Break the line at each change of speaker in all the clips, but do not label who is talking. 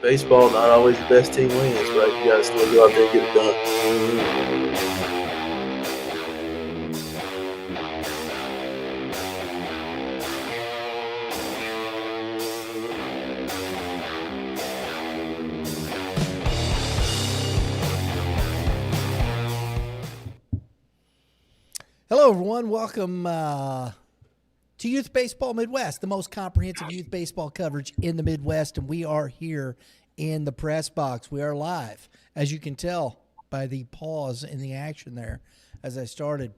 baseball, not always the best team wins, right? You got to still go out there and get it done.
Hello, everyone. Welcome to Youth Baseball Midwest, the most comprehensive youth baseball coverage in the Midwest, and we are here in the press box. We are live, as you can tell by the pause in the action there as I started.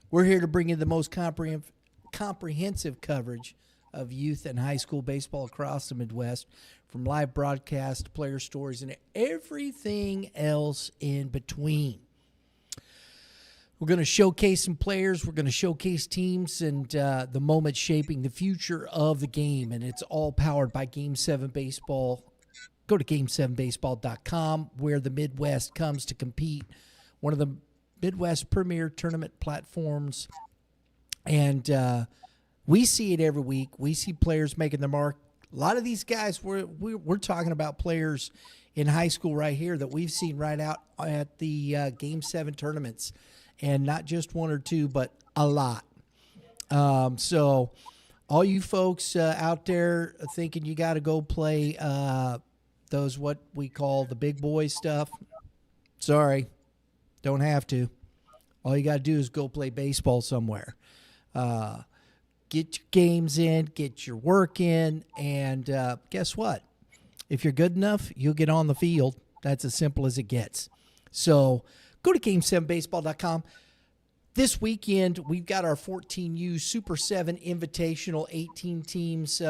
We're here to bring you the most comprehensive coverage of youth and high school baseball across the Midwest, from live broadcast, player stories, and everything else in between. We're going to showcase some players. We're going to showcase teams and the moment shaping the future of the game. And it's all powered by Game 7 Baseball. Go to game7baseball.com, where the Midwest comes to compete. One of the Midwest premier tournament platforms. And we see it every week. We see players making their mark. A lot of these guys, we're talking about players in high school right here that we've seen right out at the Game 7 tournaments. And not just one or two, but a lot. So all you folks out there thinking you got to go play those what we call the big boy stuff, sorry, don't have to. All you got to do is go play baseball somewhere. Get your games in, get your work in, and guess what? If you're good enough, you'll get on the field. That's as simple as it gets. So go to game7baseball.com. This weekend, we've got our 14U Super 7 Invitational, 18 teams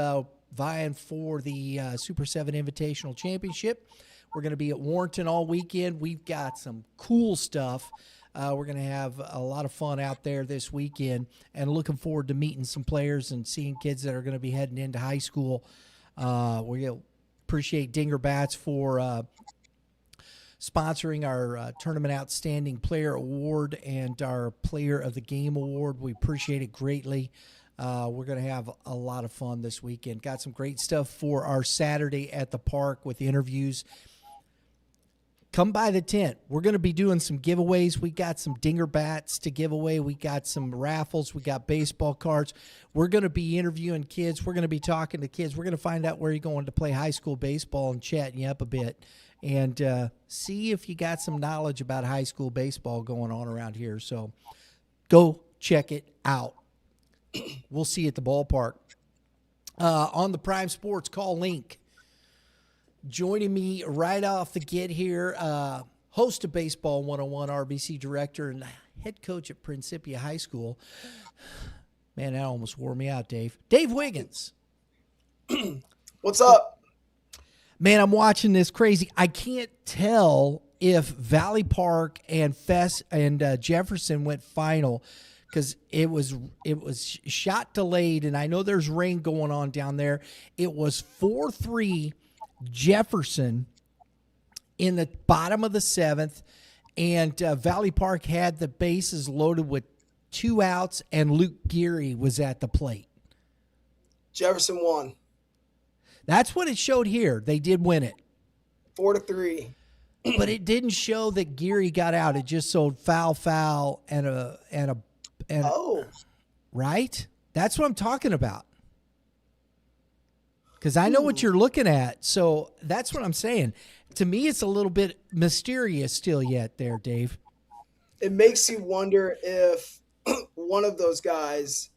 vying for the Super 7 Invitational Championship. We're going to be at Warrenton all weekend. We've got some cool stuff. We're going to have a lot of fun out there this weekend, and looking forward to meeting some players and seeing kids that are going to be heading into high school. We appreciate Dinger Bats for sponsoring our Tournament Outstanding Player Award and our Player of the Game Award. We appreciate it greatly. We're going to have a lot of fun this weekend. Got some great stuff for our Saturday at the park with interviews. Come by the tent. We're going to be doing some giveaways. We got some Dinger Bats to give away. We got some raffles. We got baseball cards. We're going to be interviewing kids. We're going to be talking to kids. We're going to find out where you're going to play high school baseball and chatting you up a bit. And see if you got some knowledge about high school baseball going on around here. So go check it out. We'll see you at the ballpark. On the Prime Sports Call link, joining me right off the get here, host of Baseball 101, RBC director, and head coach at Principia High School. Man, that almost wore me out, Dave. Dave Wiggins.
What's up?
Man, I'm watching this crazy. I can't tell if Valley Park and Jefferson went final because it was shot delayed, and I know there's rain going on down there. It was 4-3 Jefferson in the bottom of the seventh, and Valley Park had the bases loaded with 2 outs, and Luke Geary was at the plate.
Jefferson won.
That's what it showed here. They did win it.
4-3.
But it didn't show that Geary got out. It just showed foul, and right? That's what I'm talking about. Because I know what you're looking at. So that's what I'm saying. To me, it's a little bit mysterious still yet there, Dave.
It makes you wonder if one of those guys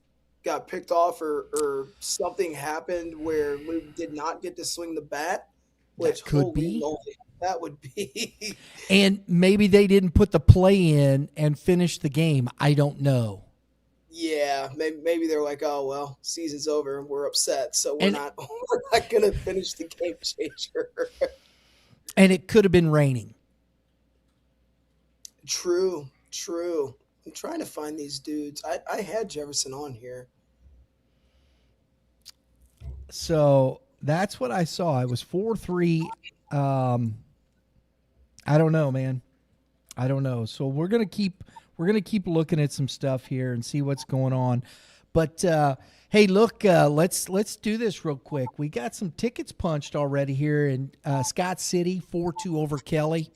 got picked off or something happened where Luke did not get to swing the bat, which
that could be.
Moly, that would be.
And maybe they didn't put the play in and finish the game. I don't know.
Yeah, maybe they're like, oh well, season's over, we're upset, so we're not going to finish the game changer.
And it could have been raining.
True. I'm trying to find these dudes. I had Jefferson on here.
So that's what I saw. It was 4-3. I don't know, man. I don't know. So we're gonna keep looking at some stuff here and see what's going on. But Hey, look, let's do this real quick. We got some tickets punched already here in Scott City, 4-2 over Kelly.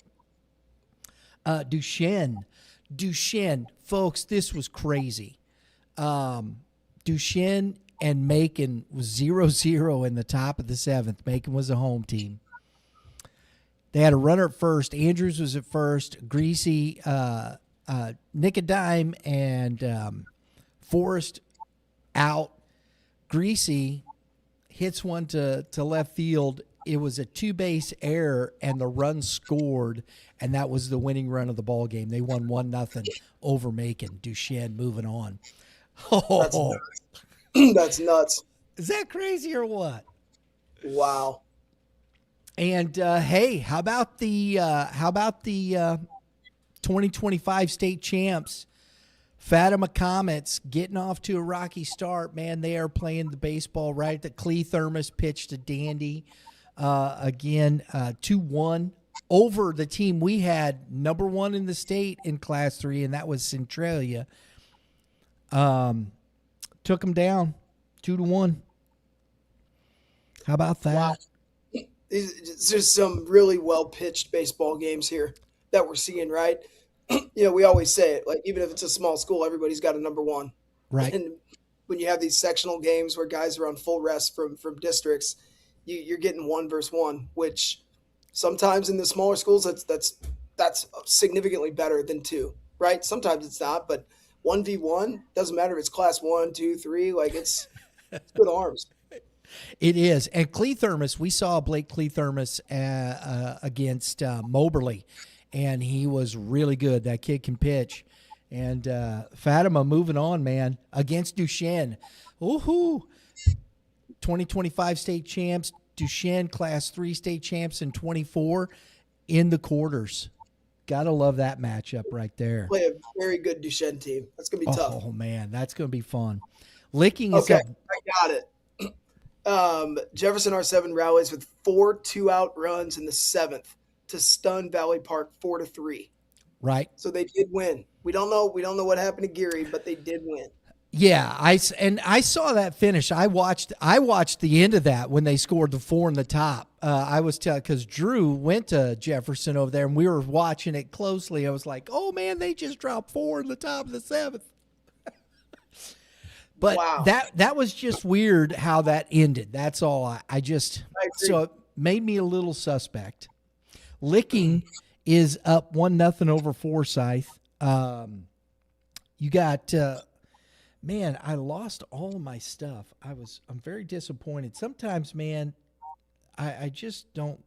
Duchenne, folks, this was crazy. Duchenne and Macon was 0-0 in the top of the seventh. Macon was a home team. They had a runner at first. Andrews was at first. Greasy, Nicodime, and Forrest out. Greasy hits one to left field. It was a two-base error, and the run scored, and that was the winning run of the ball game. They won 1-0 over Macon. Duchenne moving on. Oh,
That's nuts.
is that crazy or what?
Wow.
And hey, how about the 2025 state champs? Fatima Comets getting off to a rocky start. Man, they are playing the baseball right. The Clee Thermos pitched to Dandy again, 2-1 over the team we had number one in the state in Class 3, and that was Centralia. Took them down 2-1. How about that?
Wow. There's some really well-pitched baseball games here that we're seeing, right? We always say it, like, even if it's a small school, everybody's got a number one.
Right.
And when you have these sectional games where guys are on full rest from districts, you're getting 1 versus 1, which sometimes in the smaller schools, that's significantly better than 2, right? Sometimes it's not, but 1v1, doesn't matter if it's class 1, 2, 3, like it's good arms.
It is. And Clee Thermos, we saw Blake Clee Thermos against Moberly, and he was really good. That kid can pitch. And Fatima moving on, man, against Duchenne. Woohoo! 2025 state champs, Duchenne Class 3 state champs in 24 in the quarters. Got to love that matchup right there.
Play a very good Duchenne team. That's going to be tough.
Oh, man, that's going to be fun. Licking is
okay, I got it. Jefferson R7 rallies with 4 2-out runs in the 7th to stun Valley Park 4-3.
Right.
So they did win. We don't know what happened to Geary, but they did win.
Yeah, I saw that finish. I watched the end of that when they scored the 4 in the top. I was telling, because Drew went to Jefferson over there, and we were watching it closely. I was like, oh man, they just dropped 4 in the top of the 7th. But
wow.
that was just weird how that ended. That's all. I agree. So it made me a little suspect. Licking is up 1-0 over Forsyth. You got man, I lost all of my stuff. I'm very disappointed. Sometimes, man, I just don't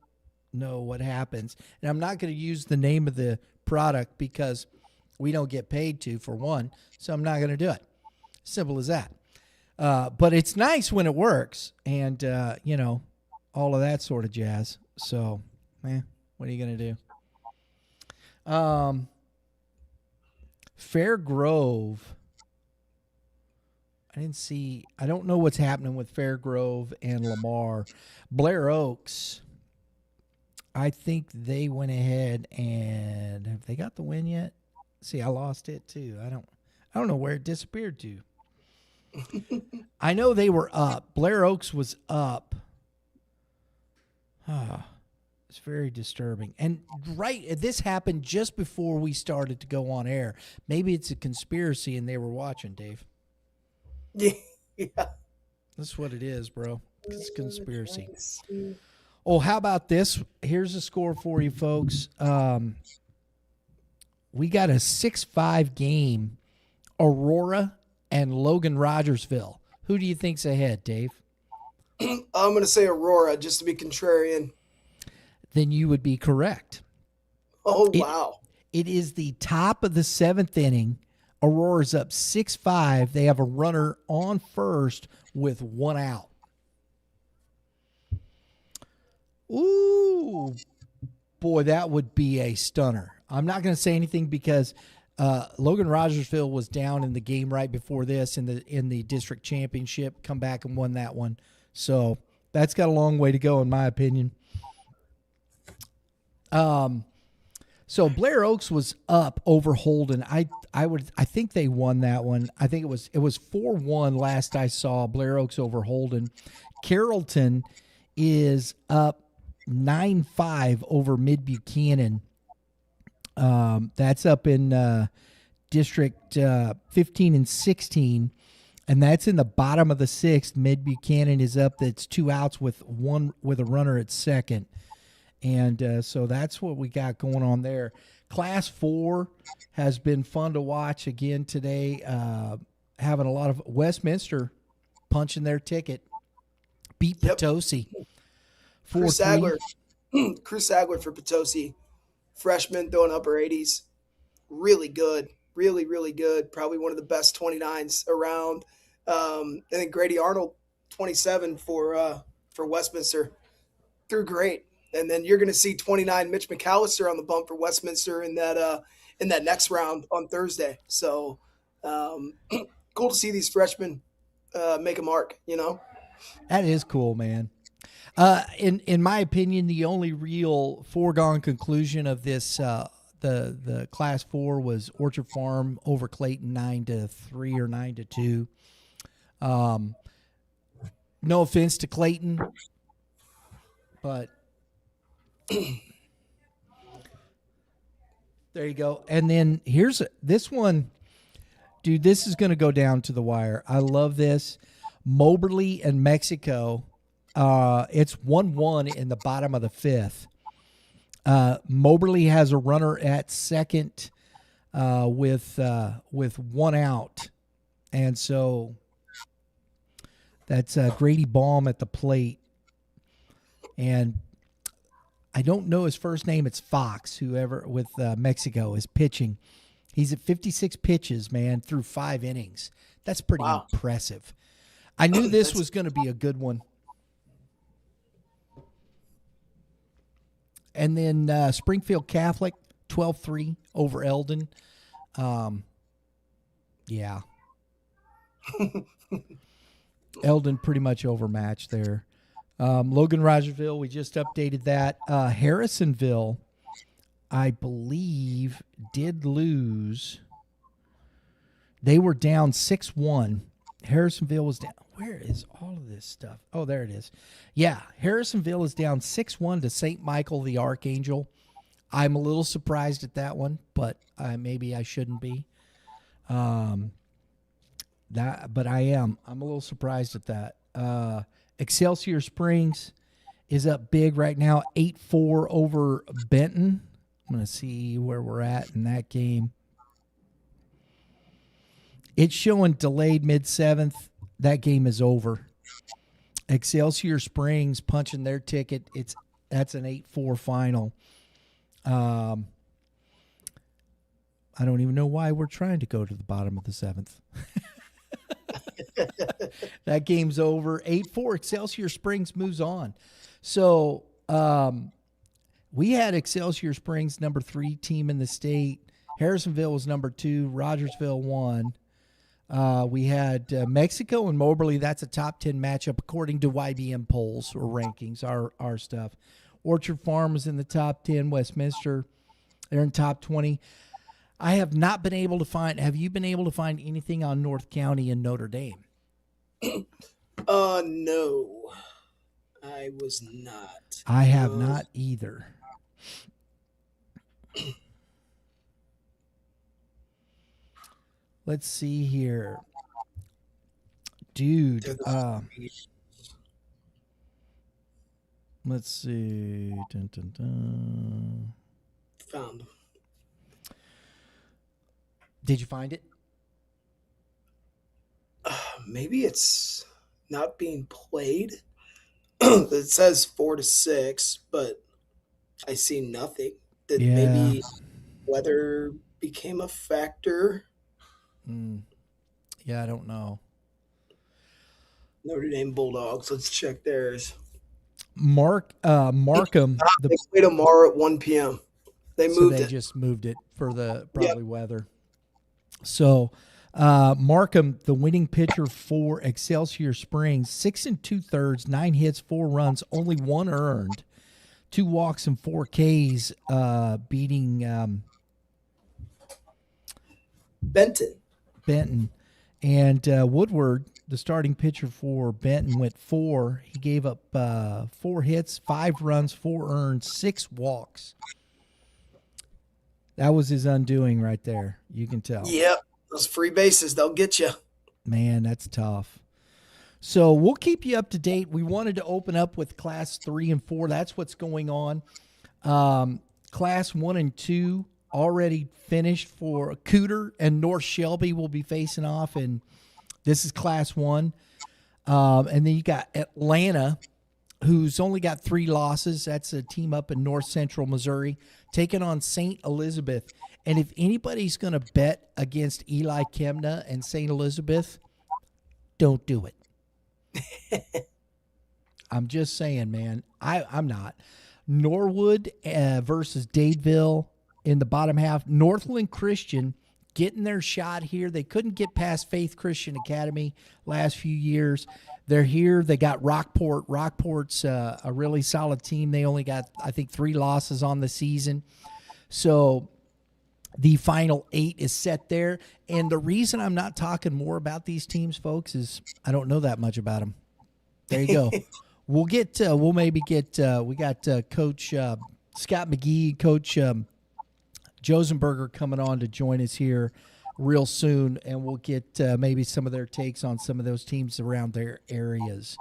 know what happens. And I'm not going to use the name of the product because we don't get paid to, for one. So I'm not going to do it. Simple as that. But it's nice when it works, and all of that sort of jazz. So, what are you going to do? Fair Grove. I don't know what's happening with Fair Grove and Lamar. Blair Oaks, I think they went ahead and have they got the win yet? See, I lost it too. I don't know where it disappeared to. I know they were up. Blair Oaks was up. It's very disturbing. And this happened just before we started to go on air. Maybe it's a conspiracy and they were watching, Dave.
Yeah.
That's what it is, bro. It's a conspiracy. Oh, how about this? Here's a score for you, folks. We got a 6-5 game. Aurora and Logan Rogersville. Who do you think's ahead, Dave?
I'm going to say Aurora, just to be contrarian.
Then you would be correct.
Oh, wow.
It is the top of the 7th inning. Aurora's up 6-5. They have a runner on first with 1 out. Ooh, boy, that would be a stunner. I'm not going to say anything because Logan Rogersville was down in the game right before this in the district championship. Come back and won that one. So that's got a long way to go, in my opinion. So Blair Oaks was up over Holden. I think they won that one. I think it was 4-1 last I saw. Blair Oaks over Holden. Carrollton is up 9-5 over Mid Buchanan. That's up in District 15 and 16, and that's in the bottom of the 6th. Mid Buchanan is up. That's 2 outs with a runner at second. And so that's what we got going on there. Class 4 has been fun to watch again today. Having a lot of Westminster punching their ticket. Beat Potosi.
Cruz Sagler for Potosi. Freshman throwing upper 80s. Really good. Really, really good. Probably one of the best 29s around. I think Grady Arnold, 27 for Westminster. Threw great. And then you're going to see 29 Mitch McAllister on the bump for Westminster in that next round on Thursday. So cool to see these freshmen make a mark, you know?
That is cool, man. In my opinion, the only real foregone conclusion of this the Class 4 was Orchard Farm over Clayton 9-3 or 9-2. No offense to Clayton, but there you go. And then here's this one. Dude, this is going to go down to the wire. I love this. Moberly and Mexico. It's 1-1 in the bottom of the 5th. Moberly has a runner at second with 1 out. And so that's Grady Baum at the plate. And I don't know his first name. It's Fox, whoever with Mexico is pitching. He's at 56 pitches, man, through 5 innings. That's pretty impressive. I knew this was going to be a good one. And then Springfield Catholic, 12-3 over Eldon. Yeah. Eldon pretty much overmatched there. Logan Rogersville, we just updated that. Harrisonville, I believe, did lose. They were down 6-1. Harrisonville was down. Where is all of this stuff? Oh, there it is. Yeah, Harrisonville is down 6-1 to St. Michael the Archangel. I'm a little surprised at that one, but maybe I shouldn't be. But I am. I'm a little surprised at that. Excelsior Springs is up big right now, 8-4 over Benton. I'm going to see where we're at in that game. It's showing delayed mid-7th. That game is over. Excelsior Springs punching their ticket. That's an 8-4 final. I don't even know why we're trying to go to the bottom of the 7th. That game's over. 8-4. Excelsior Springs moves on. So we had Excelsior Springs number 3 team in the state. Harrisonville was number 2. Rogersville 1. We had Mexico and Moberly. That's a top 10 matchup according to YBM polls or rankings, our stuff. Orchard Farm was in the top 10. Westminster, they're in top 20. I have not been able to find. Have you been able to find anything on North County and Notre Dame?
No, I was not.
I have not either. Let's see here. Dude, let's see. Dun, dun, dun.
Found them.
Did you find it?
Maybe it's not being played. It says 4-6, but I see nothing. That maybe weather became a factor.
Yeah, I don't know.
Notre Dame Bulldogs. Let's check theirs.
Markham.
They play tomorrow at 1 p.m. They moved it.
Just moved it for the probably weather. So Markham, the winning pitcher for Excelsior Springs, 6 2/3, 9 hits, 4 runs, only 1 earned. 2 walks and 4 Ks, beating Benton. And Woodward, the starting pitcher for Benton, went 4. He gave up 4 hits, 5 runs, 4 earned, 6 walks. That was his undoing right there. You can tell.
Yep. Those free bases, they'll get you.
Man, that's tough. So we'll keep you up to date. We wanted to open up with Class 3 and 4. That's what's going on. Class 1 and 2 already finished for Cooter, and North Shelby will be facing off, and this is Class 1. And then you got Atlanta, who's only got 3 losses. That's a team up in north central Missouri, taking on St. Elizabeth. And if anybody's going to bet against Eli Kemna and St. Elizabeth, don't do it. I'm just saying, man. I'm not. Norwood versus Dadeville in the bottom half. Northland Christian getting their shot here. They couldn't get past Faith Christian Academy last few years. They're here. They got Rockport. Rockport's a really solid team. They only got, I think, 3 losses on the season. So the final 8 is set there. And the reason I'm not talking more about these teams, folks, is I don't know that much about them. There you go. We'll maybe get, we got Coach Scott McGee, Coach Josenberger coming on to join us here real soon, and we'll get maybe some of their takes on some of those teams around their areas.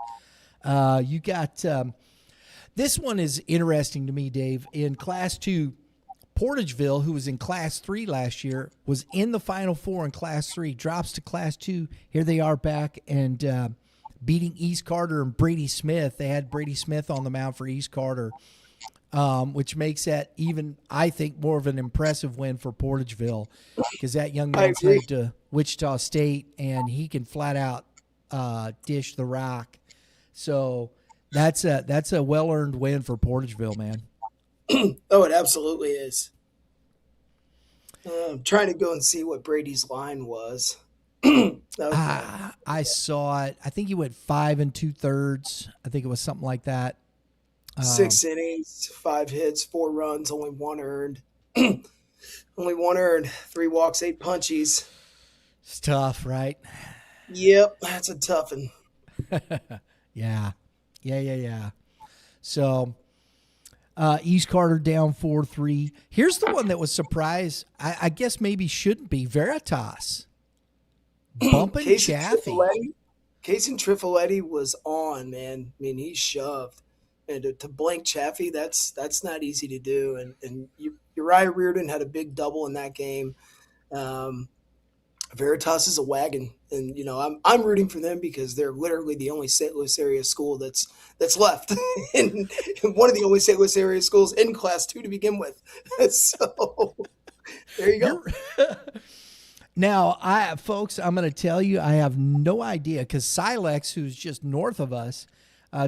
You got this one is interesting to me, Dave. In Class 2, Portageville, who was in Class 3 last year, was in the Final Four in Class 3, drops to Class 2. Here they are back and beating East Carter and Brady Smith. They had Brady Smith on the mound for East Carter, which makes that even, I think, more of an impressive win for Portageville, because that young man's headed to Wichita State, and he can flat out dish the rock. So that's a well-earned win for Portageville, man.
Oh, it absolutely is. I'm trying to go and see what Brady's line was.
I saw it. I think he went 5 2/3. I think it was something like that.
6 innings, 5 hits, 4 runs, only 1 earned. Only 1 earned, 3 walks, 8 punchies.
It's tough, right?
Yep, that's a tough one.
Yeah. So East Carter down 4-3. Here's the one that was surprised. I guess maybe shouldn't be. Veritas bumping Chaffee.
Casey Trifoletti was on, man. I mean, he shoved. And to blank Chaffee, that's not easy to do. And Uriah Reardon had a big double in that game. Veritas is a wagon, and I'm rooting for them because they're literally the only St. Louis area school that's left, and one of the only St. Louis area schools in Class 2 to begin with. So there you go.
Now, folks, I'm going to tell you, I have no idea, because Silex, who's just north of us,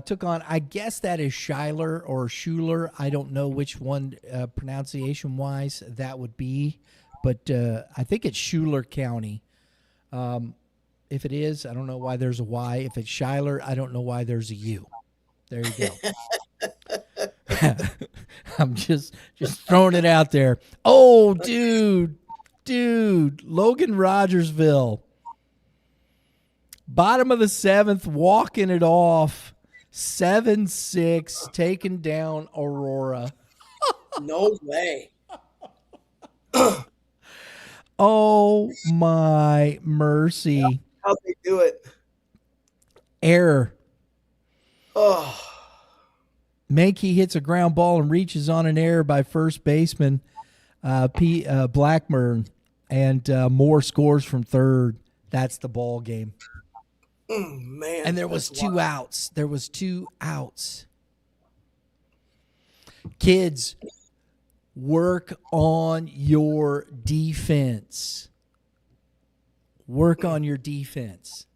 took on, I guess that is Schuyler or Schuler. I don't know which one pronunciation-wise that would be, but I think it's Schuyler County. If it is, I don't know why there's a Y. If it's Schuyler, I don't know why there's a U. There you go. I'm just throwing it out there. Oh, dude, Logan Rogersville. Bottom of the 7th, walking it off. 7-6, taking down Aurora.
No way.
Oh, my mercy.
How'd they do it?
Error.
Oh.
Mankey hits a ground ball and reaches on an error by first baseman Blackburn, and Moore scores from third. That's the ball game.
Man.
And there was 2 outs. There was 2 outs. Kids, work on your defense. Work on your defense.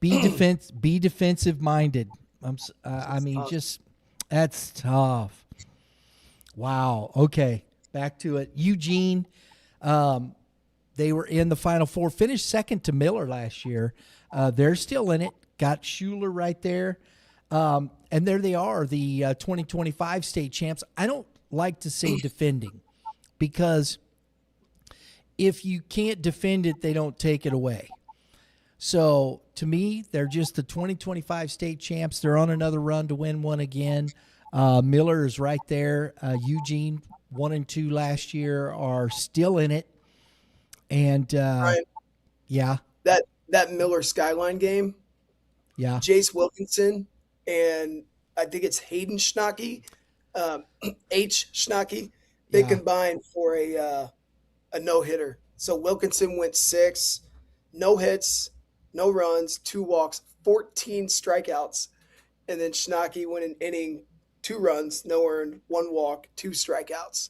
Be defensive minded. That's tough. Wow. Okay, back to it. Eugene, they were in the Final Four. Finished second to Miller last year. They're still in it. Got Schuler right there. And And there they are, the 2025 state champs. I don't like to say defending, because if you can't defend it, they don't take it away. So to me, they're just the 2025 state champs. They're on another run to win one again. Miller is right there. Eugene, 1 and 2 last year, are still in it. And
Ryan,
yeah,
that Miller Skyline game,
yeah,
Jace Wilkinson and I think it's Hayden Schnocky, H Schnocky, they
yeah,
combined for a no hitter. So Wilkinson went 6, no hits, no runs, 2 walks, 14 strikeouts, and then Schnocky went an inning, 2 runs, no earned, 1 walk, 2 strikeouts.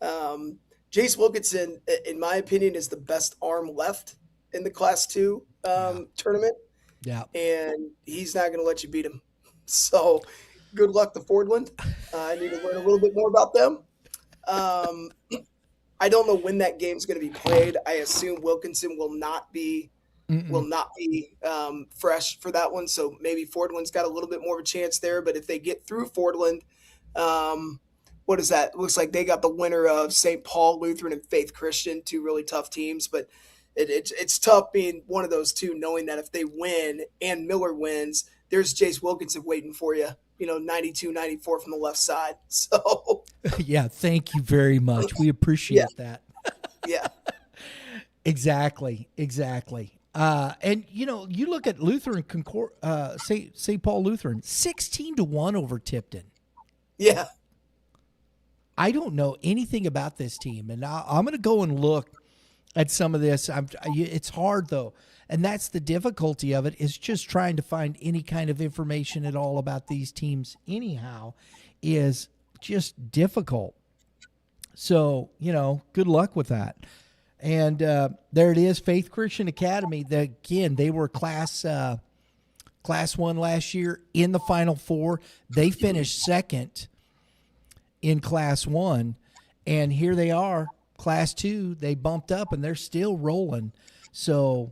Jace Wilkinson, in my opinion, is the best arm left in the Class 2 tournament,
yeah.
and he's not going to let you beat him. So good luck to Fordland. I need to learn a little bit more about them. I don't know when that game's going to be played. I assume Wilkinson will not be fresh for that one. So maybe Fordland's got a little bit more of a chance there. But if they get through Fordland, what is that? It looks like they got the winner of St. Paul Lutheran and Faith Christian, 2 really tough teams. But it's tough being one of those two, knowing that if they win and Miller wins, there's Jace Wilkinson waiting for you, 92, 94 from the left side. So
Yeah, thank you very much. We appreciate that.
yeah.
Exactly. And you look at Lutheran St. Paul Lutheran, 16-1 over Tipton.
Yeah.
I don't know anything about this team, and I'm going to go and look at some of this. It's hard though, and that's the difficulty of it, is just trying to find any kind of information at all about these teams. Anyhow, is just difficult. So good luck with that. And there it is, Faith Christian Academy. Again, they were Class 1 last year in the Final Four. They finished second in Class 1, and here they are, Class 2. They bumped up, and they're still rolling. So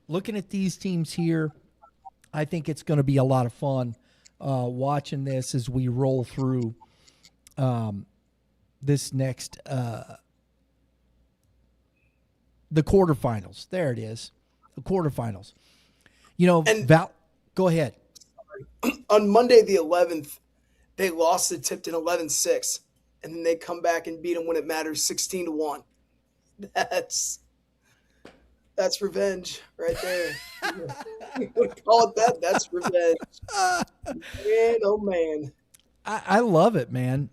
looking at these teams here, I think it's going to be a lot of fun watching this as we roll through this next the quarterfinals. There it is, the quarterfinals.
And
go ahead.
on Monday the 11th, they lost to Tipton 11-6, and then they come back and beat them when it matters 16-1. That's revenge right there. You would call it that. That's revenge. Man, oh man.
I love it, man.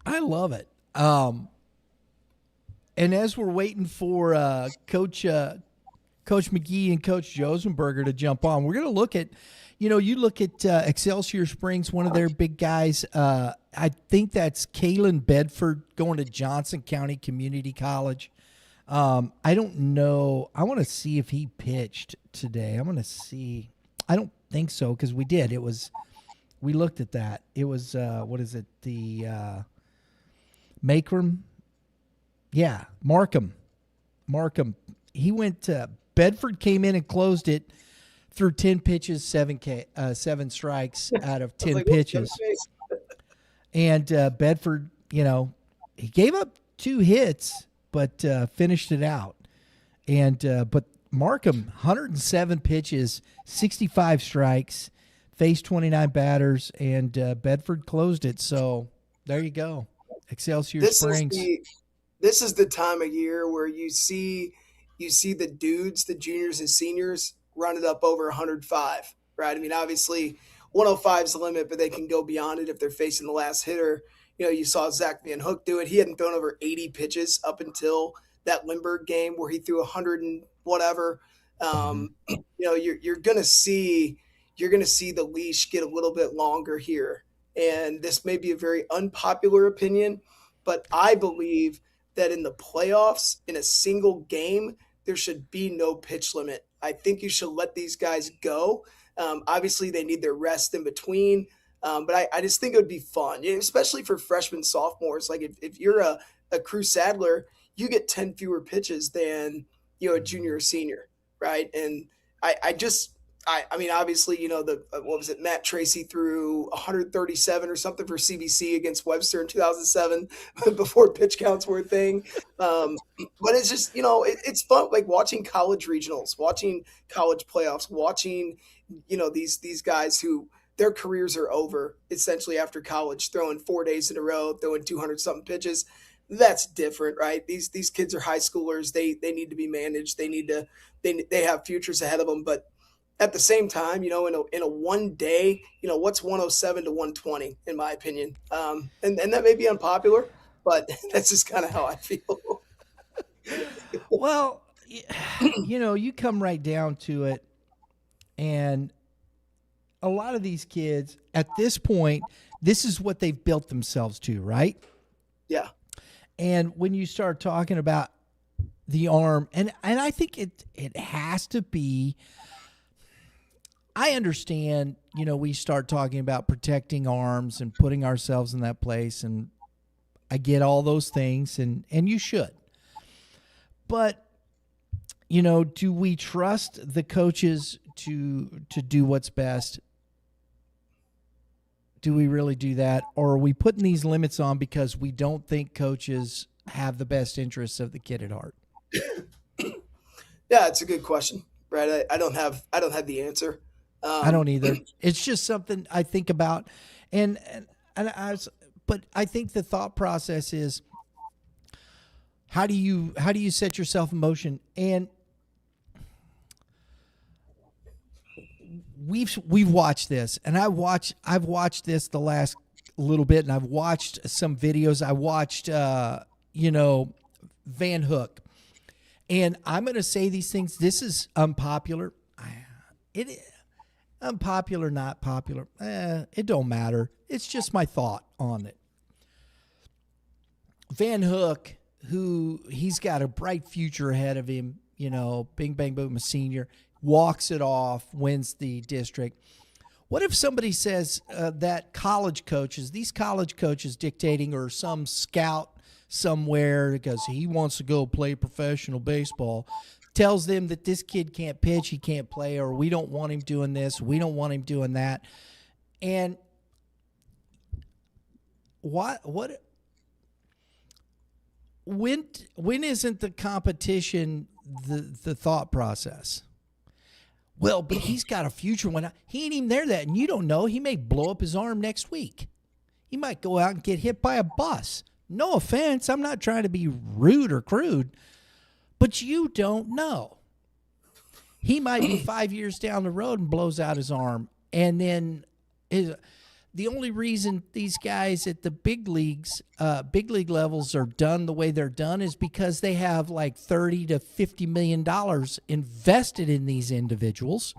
I love it. And as we're waiting for Coach McGee and Coach Josenberger to jump on, we're going to look at, you look at Excelsior Springs, one of their big guys. I think that's Kalen Bedford going to Johnson County Community College. I don't know. I want to see if he pitched today. I'm going to see. I don't think so, because we did. We looked at that. It was, what is it? The Makram. Yeah, Markham. He went to Bedford, came in and closed it through 10 pitches, 7 strikes out of 10 pitches. And Bedford, he gave up 2 hits, but finished it out. And but Markham, 107 pitches, 65 strikes, faced 29 batters, and Bedford closed it. So there you go, Excelsior Springs.
This is the time of year where you see the dudes, the juniors and seniors, run it up over 105, right? I mean, obviously 105 is the limit, but they can go beyond it if they're facing the last hitter. You saw Zach Van Hook do it. He hadn't thrown over 80 pitches up until that Lindbergh game where he threw 100 and whatever. You're gonna see the leash get a little bit longer here, and this may be a very unpopular opinion, but I believe that in the playoffs, in a single game, there should be no pitch limit. I think you should let these guys go. Obviously, they need their rest in between, but I just think it would be fun, especially for freshmen, sophomores. Like if you're a Crew Sadler, you get 10 fewer pitches than a junior or senior, right? And I just I mean, obviously, the what was it? Matt Tracy threw 137 or something for CBC against Webster in 2007 before pitch counts were a thing. But it's just, it's fun, like watching college regionals, watching college playoffs, watching, these guys who their careers are over essentially after college, throwing 4 days in a row, throwing 200 something pitches. That's different, right? These kids are high schoolers. They need to be managed. They have futures ahead of them, but at the same time, in a 1 day, what's 107 to 120, in my opinion. And that may be unpopular, but that's just kind of how I feel.
Well, you come right down to it, and a lot of these kids at this point, this is what they've built themselves to, right?
Yeah.
And when you start talking about the arm, and I think it has to be. I understand, we start talking about protecting arms and putting ourselves in that place, and I get all those things, and you should. But, do we trust the coaches to do what's best? Do we really do that? Or are we putting these limits on because we don't think coaches have the best interests of the kid at heart?
Yeah, it's a good question, right? I don't have the answer.
I don't either. It's just something I think about, but I think the thought process is how do you set yourself in motion? And we've watched this, and I've watched this the last little bit, and I've watched some videos. I watched Van Hook, and I'm going to say these things. This is unpopular. It is. Unpopular, not popular, it don't matter. It's just my thought on it. Van Hook, he's got a bright future ahead of him, bing, bang, boom, a senior, walks it off, wins the district. What if somebody says that these college coaches dictating, or some scout somewhere because he wants to go play professional baseball, tells them that this kid can't pitch, he can't play, or we don't want him doing this, we don't want him doing that. And when isn't the competition the thought process? Well, but he's got a future when he ain't even there that, and you don't know, he may blow up his arm next week. He might go out and get hit by a bus. No offense, I'm not trying to be rude or crude, but you don't know. He might be 5 years down the road and blows out his arm. And then the only reason these guys at the big league levels are done the way they're done is because they have like $30 to $50 million invested in these individuals.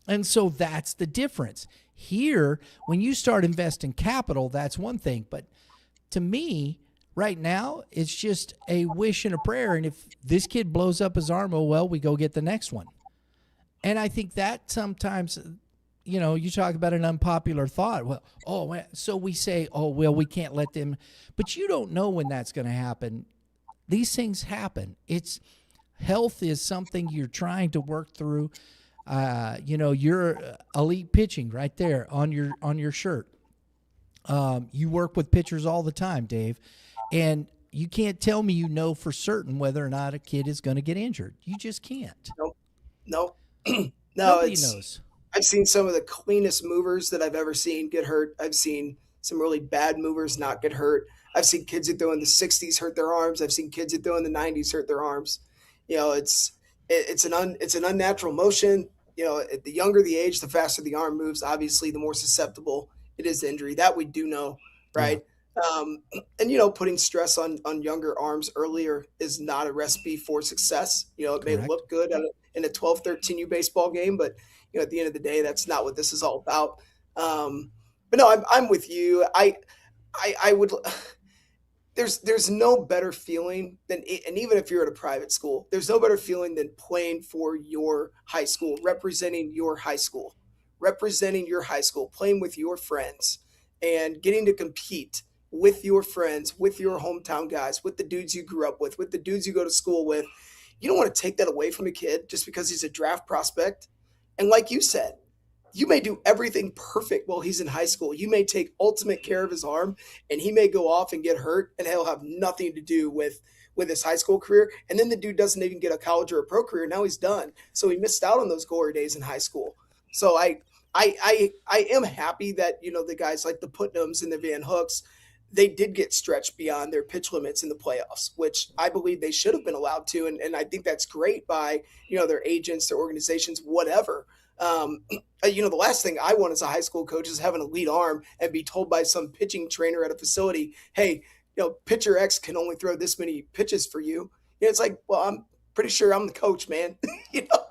And so that's the difference. Here, when you start investing capital, that's one thing. But to me, right now, it's just a wish and a prayer. And if this kid blows up his arm, oh, well, we go get the next one. And I think that sometimes, you talk about an unpopular thought. Well, so we say, oh, well, we can't let them. But you don't know when that's going to happen. These things happen. Health is something you're trying to work through. You're elite pitching right there on your shirt. You work with pitchers all the time, Dave. And you can't tell me for certain whether or not a kid is going to get injured. You just can't.
No.
Nobody knows.
I've seen some of the cleanest movers that I've ever seen get hurt. I've seen some really bad movers not get hurt. I've seen kids that throw in the 60s hurt their arms. I've seen kids that throw in the 90s hurt their arms. It's an unnatural motion. The younger the age, the faster the arm moves. Obviously, the more susceptible it is to injury. That we do know, right? Yeah. And putting stress on younger arms earlier is not a recipe for success. It may look good in a 12-13U baseball game, but at the end of the day, that's not what this is all about. But no, I'm with you. I would. There's no better feeling than, and even if you're at a private school, there's no better feeling than playing for your high school, representing your high school, playing with your friends, and getting to compete with your friends, with your hometown guys, with the dudes you grew up with the dudes you go to school with. You don't want to take that away from a kid just because he's a draft prospect. And like you said, you may do everything perfect while he's in high school. You may take ultimate care of his arm, and he may go off and get hurt, and he'll have nothing to do with his high school career. And then the dude doesn't even get a college or a pro career. Now he's done. So he missed out on those glory days in high school. So I am happy that, the guys like the Putnams and the Van Hooks, they did get stretched beyond their pitch limits in the playoffs, which I believe they should have been allowed to. And I think that's great by, their agents, their organizations, whatever. The last thing I want as a high school coach is have an elite arm and be told by some pitching trainer at a facility, hey, pitcher X can only throw this many pitches for you. It's like, well, I'm pretty sure I'm the coach, man.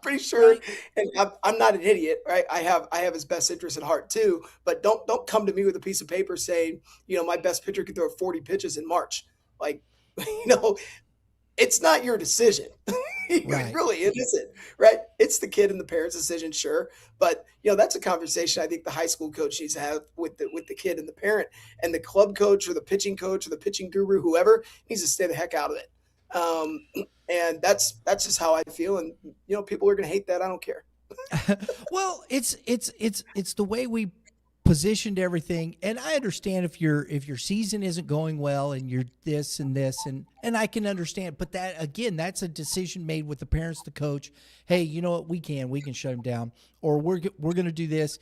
Pretty sure, and I'm not an idiot, right? I have his best interest at heart too. But don't come to me with a piece of paper saying, my best pitcher can throw 40 pitches in March. Like, it's not your decision.
Right.
Really, it isn't, right? It's the kid and the parent's decision, sure. But, that's a conversation I think the high school coach needs to have with the kid and the parent, and the club coach or the pitching guru, whoever, needs to stay the heck out of it. And that's just how I feel. And, people are going to hate that. I don't care.
Well, it's the way we positioned everything. And I understand if your season isn't going well and you're this and and I can understand, but that, again, that's a decision made with the parents, the coach. Hey, you know what? We can shut him down, or we're going to do this.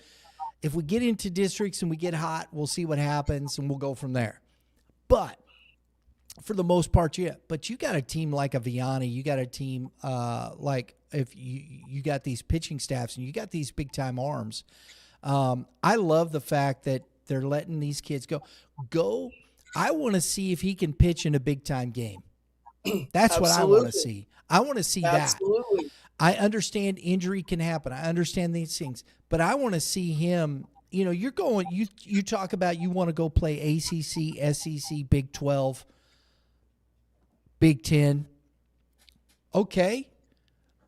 If we get into districts and we get hot, we'll see what happens and we'll go from there. But for the most part, yeah. But you got a team like a Vianney, you got a team like if you got these pitching staffs and you got these big time arms. I love the fact that they're letting these kids go. I want to see if he can pitch in a big time game. That's what I want to see. I want to see
Absolutely.
that. I understand injury can happen. I understand these things, but I want to see him. You're going. You talk about you want to go play ACC, SEC, Big 12. Big 10, okay,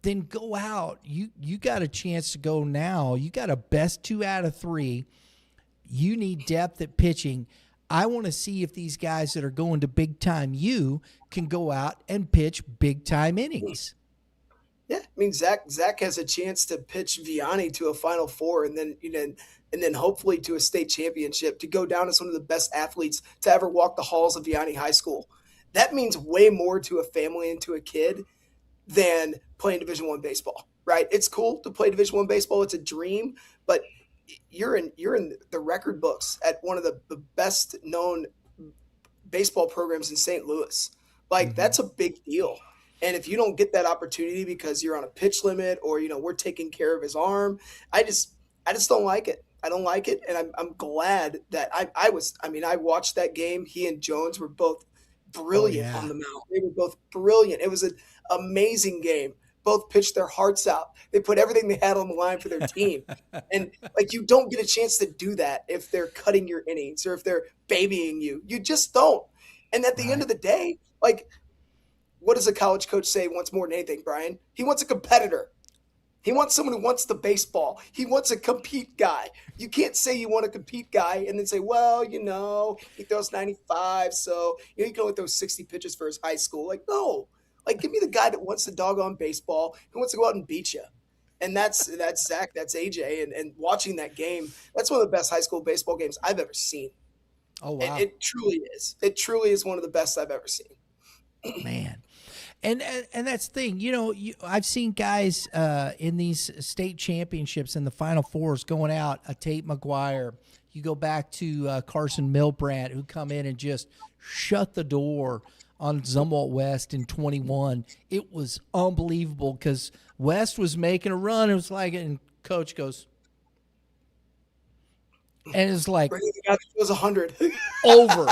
then go out. You got a chance to go now. You got a best 2 out of 3. You need depth at pitching. I want to see if these guys that are going to big time can go out and pitch big time innings.
Yeah, I mean Zach has a chance to pitch Vianney to a Final Four, and then hopefully to a state championship, to go down as one of the best athletes to ever walk the halls of Vianney High School. That means way more to a family and to a kid than playing Division I baseball, right? It's cool to play Division I baseball. It's a dream, but you're in the record books at one of the best known baseball programs in St. Louis. Like, that's a big deal. And if you don't get that opportunity because you're on a pitch limit, or, we're taking care of his arm, I just don't like it. I don't like it. And I'm glad that I watched that game. He and Jones were both brilliant on the mound. They were both brilliant. It was an amazing game. Both pitched their hearts out. They put everything they had on the line for their team. And you don't get a chance to do that if they're cutting your innings or if they're babying you. You just don't. And at the end of the day, what does a college coach say wants more than anything, Brian? He wants a competitor. He wants someone who wants the baseball. He wants a compete guy. You can't say you want a compete guy and then say, well, he throws 95, so he can only throw 60 pitches for his high school. No. Give me the guy that wants the doggone baseball, who wants to go out and beat you. And that's Zach, that's AJ. And watching that game, that's one of the best high school baseball games I've ever seen.
Oh, wow.
It truly is. It truly is one of the best I've ever seen.
Man. And that's the thing, I've seen guys in these state championships and the Final Fours going out, a Tate McGuire. You go back to Carson Milbrandt, who come in and just shut the door on Zumwalt West in 21. It was unbelievable because West was making a run. It was and coach goes, and it's like,
it was 100
over.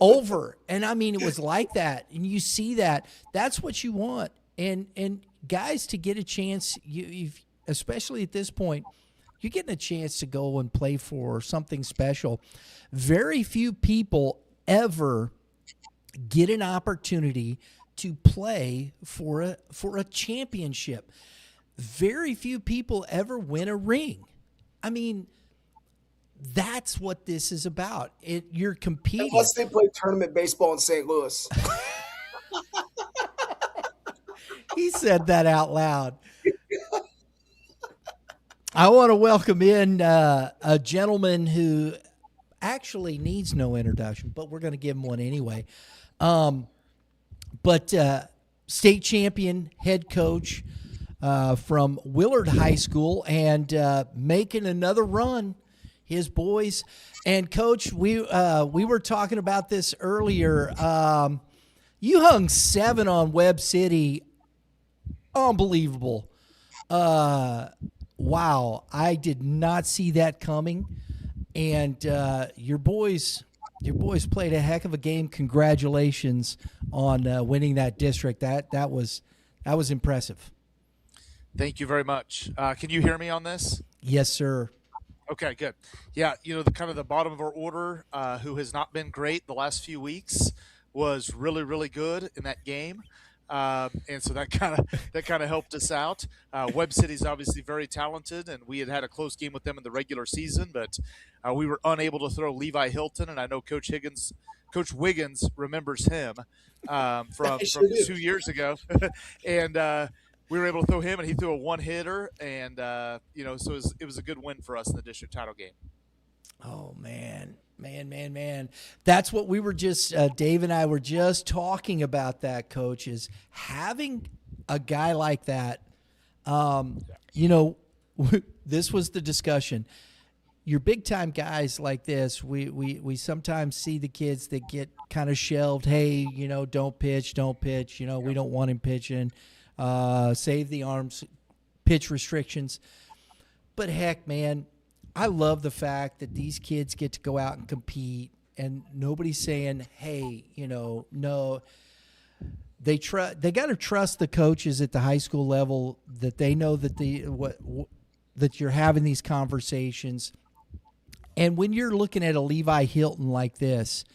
Over. And it was like that. And you see that. That's what you want. And guys, to get a chance, you've, especially at this point, you're getting a chance to go and play for something special. Very few people ever get an opportunity to play for a championship. Very few people ever win a ring. That's what this is about. You're competing.
Unless they play tournament baseball in St. Louis.
He said that out loud. I want to welcome in a gentleman who actually needs no introduction, but we're going to give him one anyway. But state champion head coach from Willard High School and making another run. His boys and coach, we were talking about this earlier. You hung 7 on Webb City, unbelievable. Wow, I did not see that coming. And your boys played a heck of a game. Congratulations on winning that district. That was impressive.
Thank you very much. Can you hear me on this?
Yes, sir.
Okay, good. Yeah, the kind of the bottom of our order, who has not been great the last few weeks, was really, really good in that game, and so that kind of helped us out. Webb City's obviously very talented, and we had a close game with them in the regular season, but we were unable to throw Levi Hilton, and I know Coach Wiggins remembers him from 2 years ago, and. We were able to throw him, and he threw a one-hitter, and so it was a good win for us in the district title game.
Oh man. That's what we were just Dave and I were just talking about. That, Coach, is having a guy like that. This was the discussion. Your big-time guys like this, we sometimes see the kids that get kind of shelved. Hey, don't pitch. We don't want him pitching. Save the arms, pitch restrictions. But heck, man, I love the fact that these kids get to go out and compete, and nobody's saying, hey, no. They got to trust the coaches at the high school level, that they know that that you're having these conversations. And when you're looking at a Levi Hilton like this,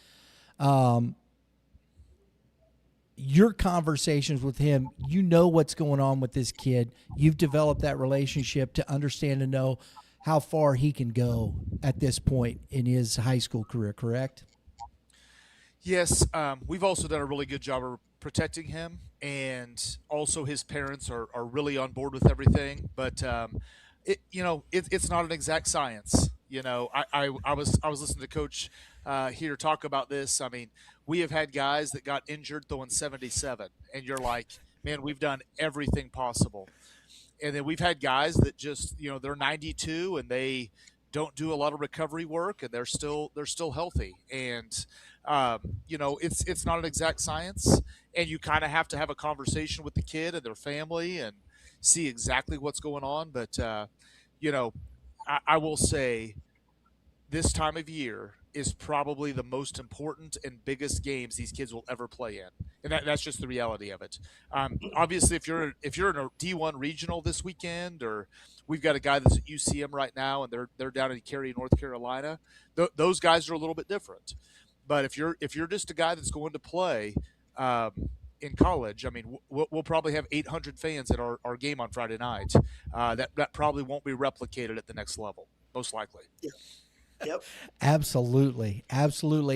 your conversations with him, what's going on with this kid. You've developed that relationship to understand and know how far he can go at this point in his high school career, correct?
Yes. We've also done a really good job of protecting him, and also his parents are really on board with everything. But, it's not an exact science. I was listening to Coach here talk about this. I mean, we have had guys that got injured throwing 77, and you're like, man, we've done everything possible. And then we've had guys that just, they're 92 and they don't do a lot of recovery work, and they're still healthy. And it's not an exact science, and you kind of have to have a conversation with the kid and their family and see exactly what's going on. But I will say, this time of year is probably the most important and biggest games these kids will ever play in, and that's just the reality of it. Obviously, if you're in a D1 regional this weekend, or we've got a guy that's at UCM right now, and they're down in Cary, North Carolina, those guys are a little bit different. But if you're just a guy that's going to play in college, I mean, we'll probably have 800 fans at our game on Friday night. That probably won't be replicated at the next level, most likely.
Yeah. Yep.
Absolutely.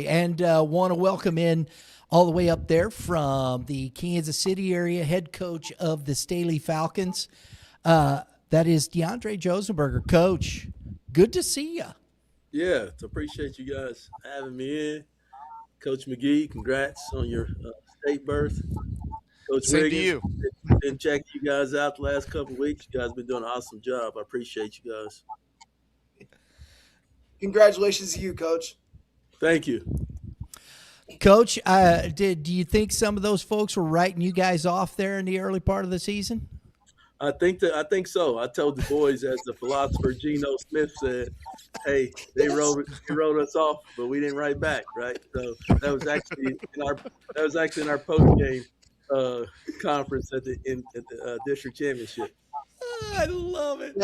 And want to welcome in all the way up there from the Kansas City area, head coach of the Staley Falcons. That is Dionandre Josenberger. Coach, good to see you.
Yeah, appreciate you guys having me in. Coach McGee, congrats on your state berth. Coach
Same
Wiggins,
to you.
been checking you guys out the last couple of weeks. You guys been doing an awesome job. I appreciate you guys.
Congratulations to you, Coach.
Thank you.
Coach, do you think some of those folks were writing you guys off there in the early part of the season?
I think so. I told the boys, as the philosopher Geno Smith said, hey, they wrote us off, but we didn't write back, right? So that was actually in our post game conference at the district championship.
I love it.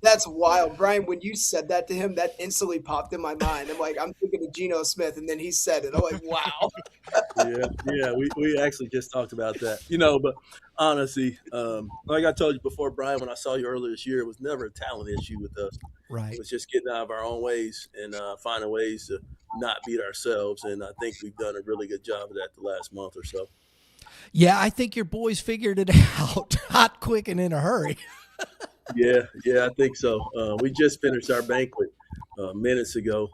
That's wild, Brian. When you said that to him, that instantly popped in my mind. I'm thinking of Geno Smith, and then he said it. I'm like, wow.
Yeah. We actually just talked about that, But honestly, like I told you before, Brian, when I saw you earlier this year, it was never a talent issue with us.
Right.
It was just getting out of our own ways and finding ways to not beat ourselves. And I think we've done a really good job of that the last month or so.
Yeah, I think your boys figured it out hot, quick, and in a hurry.
Yeah, I think so. We just finished our banquet minutes ago,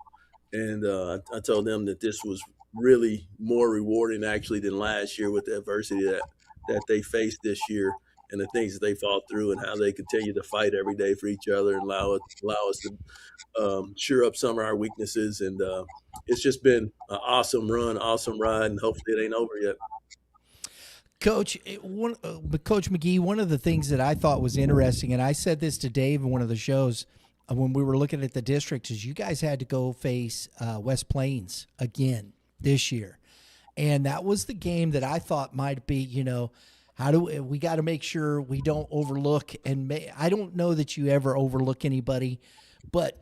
and I told them that this was really more rewarding actually than last year with the adversity that they faced this year and the things that they fought through and how they continue to fight every day for each other and allow us to shore up some of our weaknesses. And it's just been an awesome run, awesome ride, and hopefully it ain't over yet.
Coach, but Coach McGee, one of the things that I thought was interesting, and I said this to Dave in one of the shows when we were looking at the district, is you guys had to go face West Plains again this year, and that was the game that I thought might be, how do we got to make sure we don't overlook, and I don't know that you ever overlook anybody, but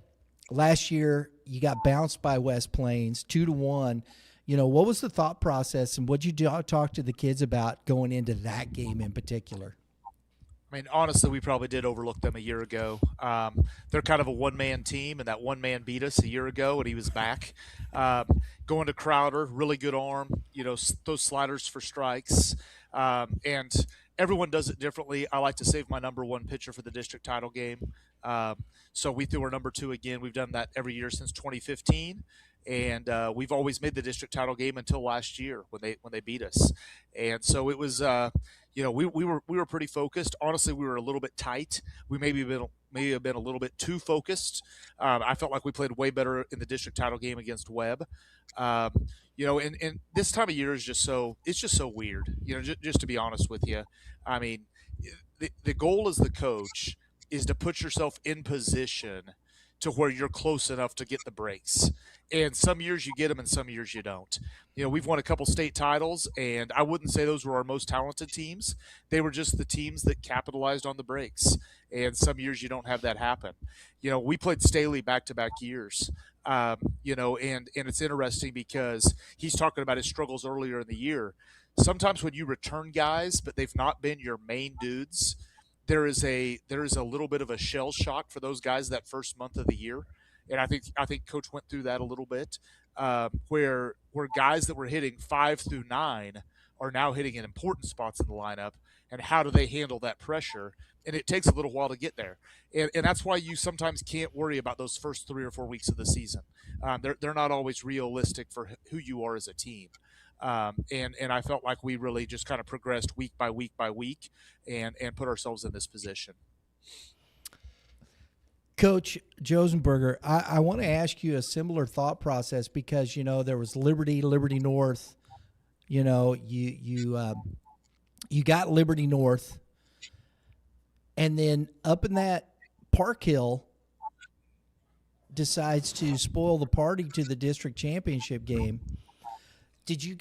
last year you got bounced by West Plains 2-1. What was the thought process, and what did you talk to the kids about going into that game in particular?
I mean, honestly, we probably did overlook them a year ago. They're kind of a one-man team, and that one man beat us a year ago, and he was back. Going to Crowder, really good arm, those sliders for strikes. And everyone does it differently. I like to save my number one pitcher for the district title game. So we threw our number two again. We've done that every year since 2015. And we've always made the district title game until last year when they beat us, and so it was we were pretty focused. Honestly, we were a little bit tight. We maybe have been a little bit too focused. I felt like we played way better in the district title game against Webb. And this time of year is just so weird. Just to be honest with you, I mean, the goal as the coach is to put yourself in position to where you're close enough to get the breaks. And some years you get them and some years you don't. We've won a couple state titles, and I wouldn't say those were our most talented teams. They were just the teams that capitalized on the breaks. And some years you don't have that happen. We played Staley back-to-back years. And it's interesting because he's talking about his struggles earlier in the year. Sometimes when you return guys, but they've not been your main dudes, there is a little bit of a shell shock for those guys that first month of the year, and I think Coach went through that a little bit, where guys that were hitting 5 through 9 are now hitting in important spots in the lineup, and how do they handle that pressure? And it takes a little while to get there, and that's why you sometimes can't worry about those first 3 or 4 weeks of the season. They're not always realistic for who you are as a team. And I felt like we really just kind of progressed week by week by week and put ourselves in this position.
Coach Josenberger, I want to ask you a similar thought process because, there was Liberty North, you got Liberty North, and then up in that Park Hill decides to spoil the party to the district championship game. Did you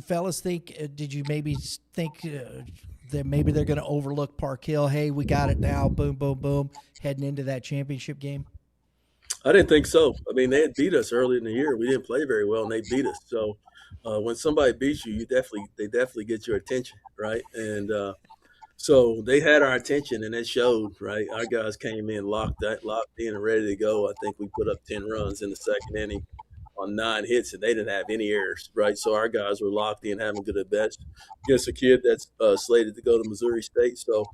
fellas think? Did you maybe think that maybe they're going to overlook Park Hill? Hey, we got it now. Boom, boom, boom. Heading into that championship game.
I didn't think so. I mean, they had beat us early in the year. We didn't play very well, and they beat us. So when somebody beats you, they definitely get your attention, right? And so they had our attention, and it showed, right? Our guys came in locked in and ready to go. I think we put up 10 runs in the second inning on 9 hits, and they didn't have any errors, right? So our guys were locked in, having good at bats against a kid that's slated to go to Missouri State. So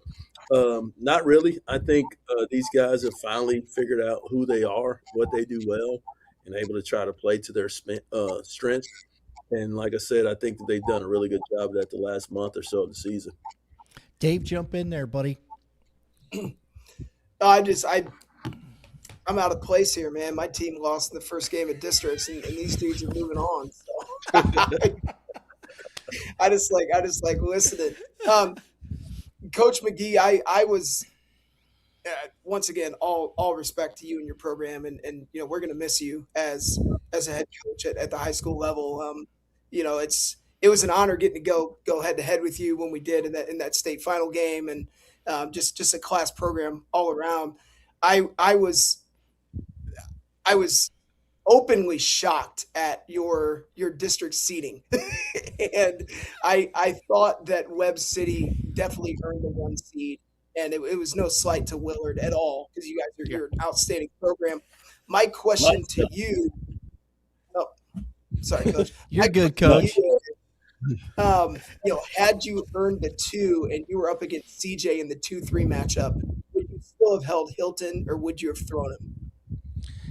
not really. I think these guys have finally figured out who they are, what they do well, and able to try to play to their strengths. And like I said, I think that they've done a really good job of that the last month or so of the season.
Dave, jump in there, buddy.
I'm out of place here, man. My team lost in the first game of districts, and these dudes are moving on. So I just like listening. Coach McGee, I was once again all respect to you and your program, and we're gonna miss you as a head coach at the high school level. It was an honor getting to go head to head with you when we did in that state final game, and just a class program all around. I was openly shocked at your district seating, and I thought that Webb City definitely earned the 1 seed, and it was no slight to Willard at all because you guys you're an outstanding program. My question to you, sorry, Coach.
You're good, Coach.
Had you earned the 2 and you were up against CJ in the 2-3 matchup, would you still have held Hilton or would you have thrown him?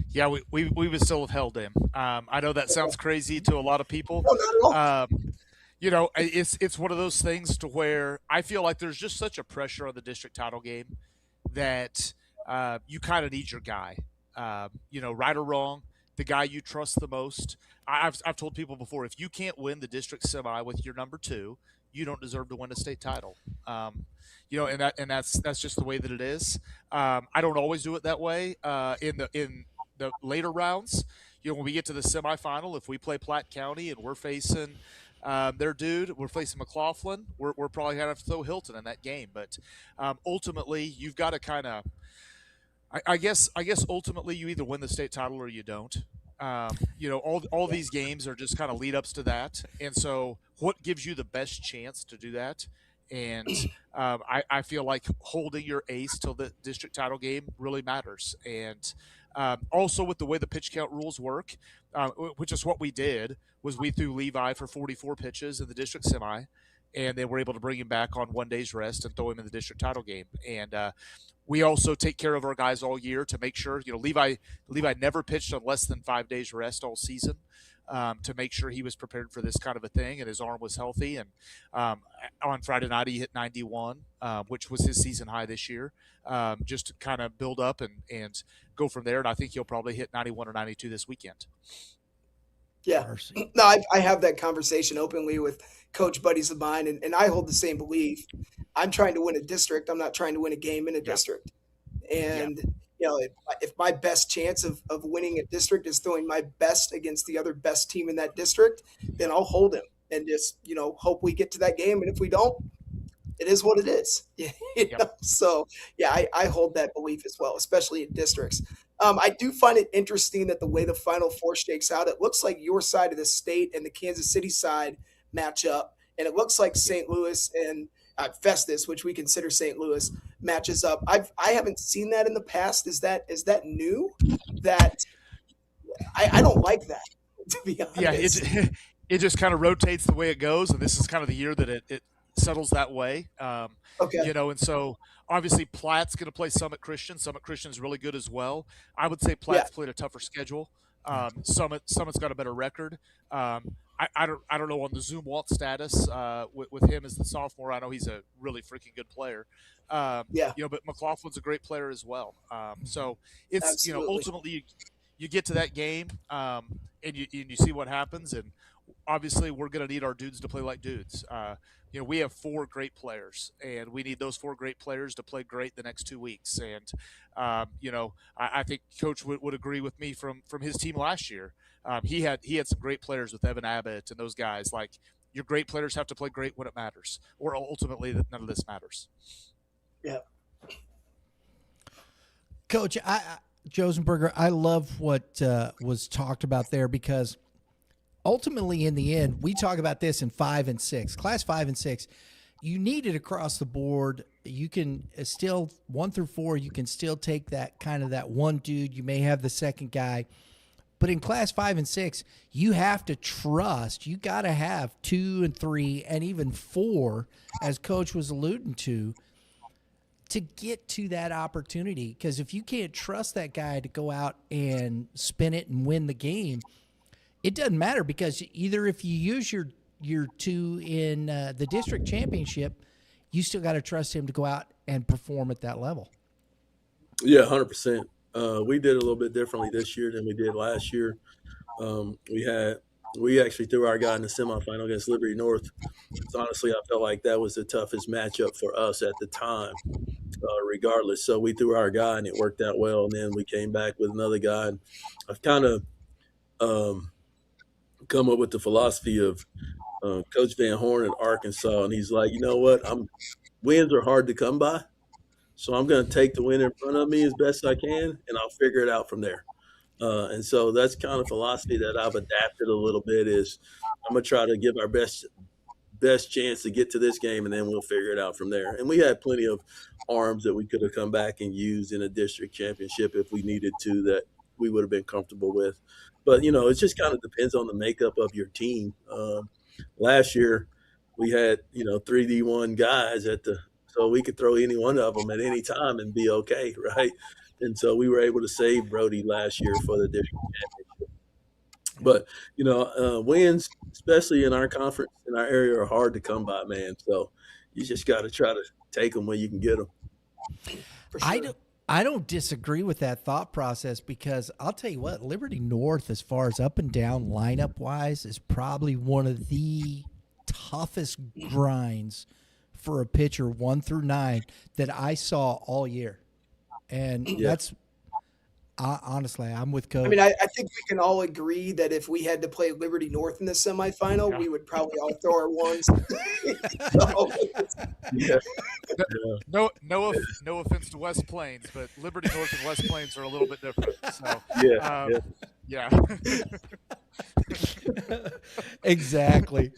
Yeah, we would still have held him. I know that sounds crazy to a lot of people.
No, not at all.
It's one of those things to where I feel like there's just such a pressure on the district title game that you kind of need your guy. Right or wrong, the guy you trust the most. I've told people before, if you can't win the district semi with your number 2, you don't deserve to win a state title. And that's just the way that it is. I don't always do it that way. In the later rounds, when we get to the semifinal, if we play Platte County and we're facing their dude, we're facing McLaughlin, we're probably going to have to throw Hilton in that game. But ultimately, you've got to kind of, I guess ultimately you either win the state title or you don't. All these games are just kind of lead ups to that. And so what gives you the best chance to do that? And I feel like holding your ace till the district title game really matters. And also with the way the pitch count rules work, which is what we did, was we threw Levi for 44 pitches in the district semi, and they were able to bring him back on 1 day's rest and throw him in the district title game. And we also take care of our guys all year to make sure, Levi never pitched on less than 5 days rest all season. To make sure he was prepared for this kind of a thing and his arm was healthy. And on Friday night, he hit 91, which was his season high this year, just to kind of build up and go from there. And I think he'll probably hit 91 or 92 this weekend.
Yeah. No, I have that conversation openly with coach buddies of mine, and I hold the same belief. I'm trying to win a district. I'm not trying to win a game in a district. And if my best chance of winning a district is throwing my best against the other best team in that district, then I'll hold him and just, hope we get to that game. And if we don't, it is what it is. So, yeah, I hold that belief as well, especially in districts. I do find it interesting that the way the Final Four shakes out, it looks like your side of the state and the Kansas City side match up. And it looks like St. Louis and Festus, which we consider St. Louis, matches up. I haven't seen that in the past. Is that new? That I don't like that, to be honest.
Yeah, it just kind of rotates the way it goes, and this is kind of the year that it settles that way.
Okay.
And so obviously Platte's going to play Summit Christian. Summit Christian's really good as well. I would say Platte's played a tougher schedule. Summit's got a better record. I don't know on the Zoom Walt status with him as the sophomore. I know he's a really freaking good player. But McLaughlin's a great player as well. So it's
Absolutely.
Ultimately you get to that game and you see what happens, and obviously we're going to need our dudes to play like dudes. We have 4 great players, and we need those 4 great players to play great the next 2 weeks. And I think Coach would agree with me from his team last year. He had some great players with Evan Abbott and those guys. Like, your great players have to play great when it matters, or ultimately none of this matters.
Yeah.
Coach, Josenberger, I love what was talked about there, because ultimately in the end, we talk about this in 5 and 6, class 5 and 6. You need it across the board. You can still 1 through 4. You can still take that one dude. You may have the second guy. But in class 5 and 6, you have to trust. You got to have 2 and 3 and even 4, as Coach was alluding to get to that opportunity. Because if you can't trust that guy to go out and spin it and win the game, it doesn't matter, because either if you use your 2 in the district championship, you still got to trust him to go out and perform at that level.
Yeah, 100%. We did a little bit differently this year than we did last year. We actually threw our guy in the semifinal against Liberty North. So honestly, I felt like that was the toughest matchup for us at the time, regardless. So we threw our guy, and it worked out well. And then we came back with another guy. And I've kind of come up with the philosophy of Coach Van Horn in Arkansas, and he's like, you know what? Wins are hard to come by. So I'm going to take the win in front of me as best I can, and I'll figure it out from there. And so that's kind of philosophy that I've adapted a little bit. Is I'm going to try to give our best chance to get to this game, and then we'll figure it out from there. And we had plenty of arms that we could have come back and used in a district championship if we needed to, that we would have been comfortable with. But, it just kind of depends on the makeup of your team. last year we had 3D1 guys so we could throw any one of them at any time and be okay, right? And so we were able to save Brody last year for the district championship. But wins, especially in our conference in our area, are hard to come by, man. So you just got to try to take them when you can get them.
For sure.
I don't disagree with that thought process because I'll tell you what, Liberty North, as far as up and down lineup wise, is probably one of the toughest grinds for a pitcher 1 through 9 that I saw all year. And that's honestly, I'm with Coach.
I mean, I think we can all agree that if we had to play Liberty North in the semifinal, we would probably all throw our ones. So,
Yeah.
No offense to West Plains, but Liberty North and West Plains are a little bit different. So yeah.
Exactly.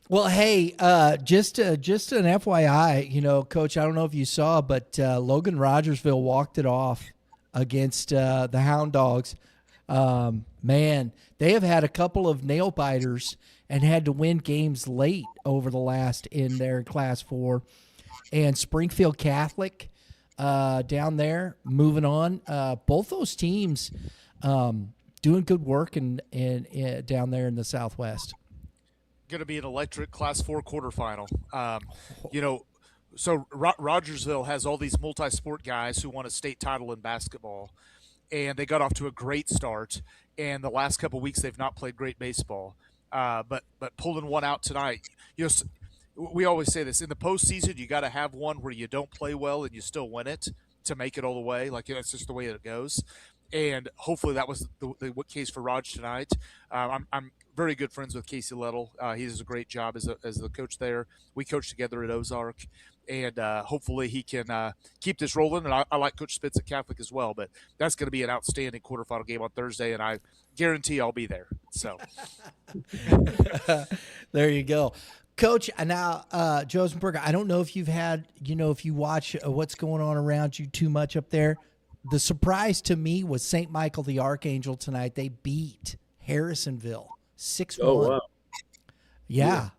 Well, hey, just an FYI, Coach, I don't know if you saw, but Logan Rogersville walked it off against the Hound Dogs. Man, they have had a couple of nail biters and had to win games late over the last in their Class 4. And Springfield Catholic down there, moving on. Both those teams doing good work in down there in the Southwest.
Going to be an electric Class 4 quarterfinal. So Rogersville has all these multi-sport guys who won a state title in basketball, and they got off to a great start. And the last couple of weeks, they've not played great baseball, but pulling one out tonight. We always say this in the postseason: you got to have one where you don't play well and you still win it to make it all the way. Like that's just the way it goes. And hopefully that was the case for Raj tonight. I'm very good friends with Casey Lettle. He does a great job as the coach there. We coach together at Ozark, and hopefully he can keep this rolling. And I like Coach Spitz at Catholic as well. But that's going to be an outstanding quarterfinal game on Thursday, and I guarantee I'll be there. So
there you go. Coach, now, Josenberger, I don't know if you've had, if you watch what's going on around you too much up there. The surprise to me was St. Michael the Archangel tonight. They beat Harrisonville 6-1.
Oh, wow.
Yeah.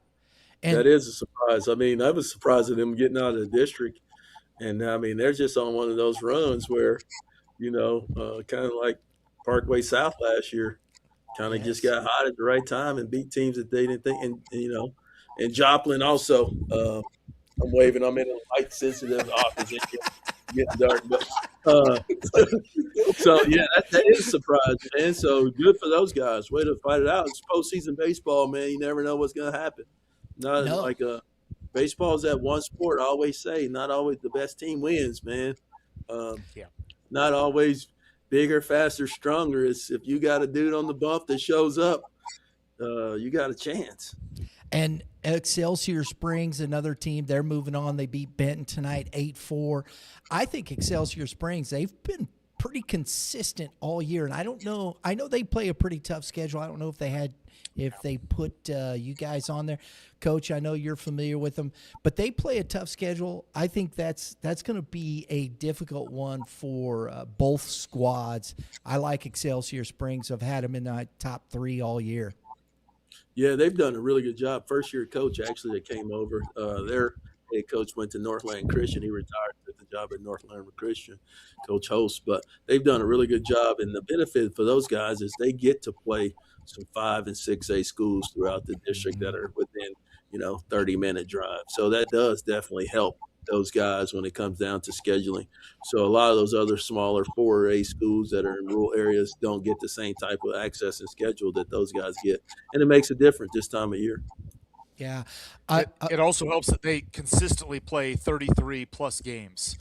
And
that is a surprise. I mean, I was surprised at them getting out of the district. And, I mean, they're just on one of those runs where, kind of like Parkway South last year, kind of just got hot at the right time and beat teams that they didn't think. And Joplin also, I'm waving. I'm in a light-sensitive office. Getting dark, but so yeah, that is a surprise, man. So good for those guys. Way to fight it out. It's postseason baseball, man. You never know what's gonna happen. Like baseball is that one sport. I always say, not always the best team wins, man. Not always bigger, faster, stronger. It's if you got a dude on the bump that shows up, you got a chance.
And Excelsior Springs, another team, they're moving on. They beat Benton tonight 8-4. I think Excelsior Springs, they've been pretty consistent all year. And I don't know. I know they play a pretty tough schedule. I don't know if they put you guys on there. Coach, I know you're familiar with them. But they play a tough schedule. I think that's going to be a difficult one for both squads. I like Excelsior Springs. I've had them in the top 3 all year.
Yeah, they've done a really good job. First-year coach, actually, that came over. Their head coach went to Northland Christian. He retired, took the job at Northland Christian, Coach Host. But they've done a really good job. And the benefit for those guys is they get to play some 5 and 6A schools throughout the district that are within, 30-minute drive. So that does definitely help those guys when it comes down to scheduling. So a lot of those other smaller 4A schools that are in rural areas don't get the same type of access and schedule that those guys get. And it makes a difference this time of year.
Yeah.
It also helps that they consistently play 33-plus games.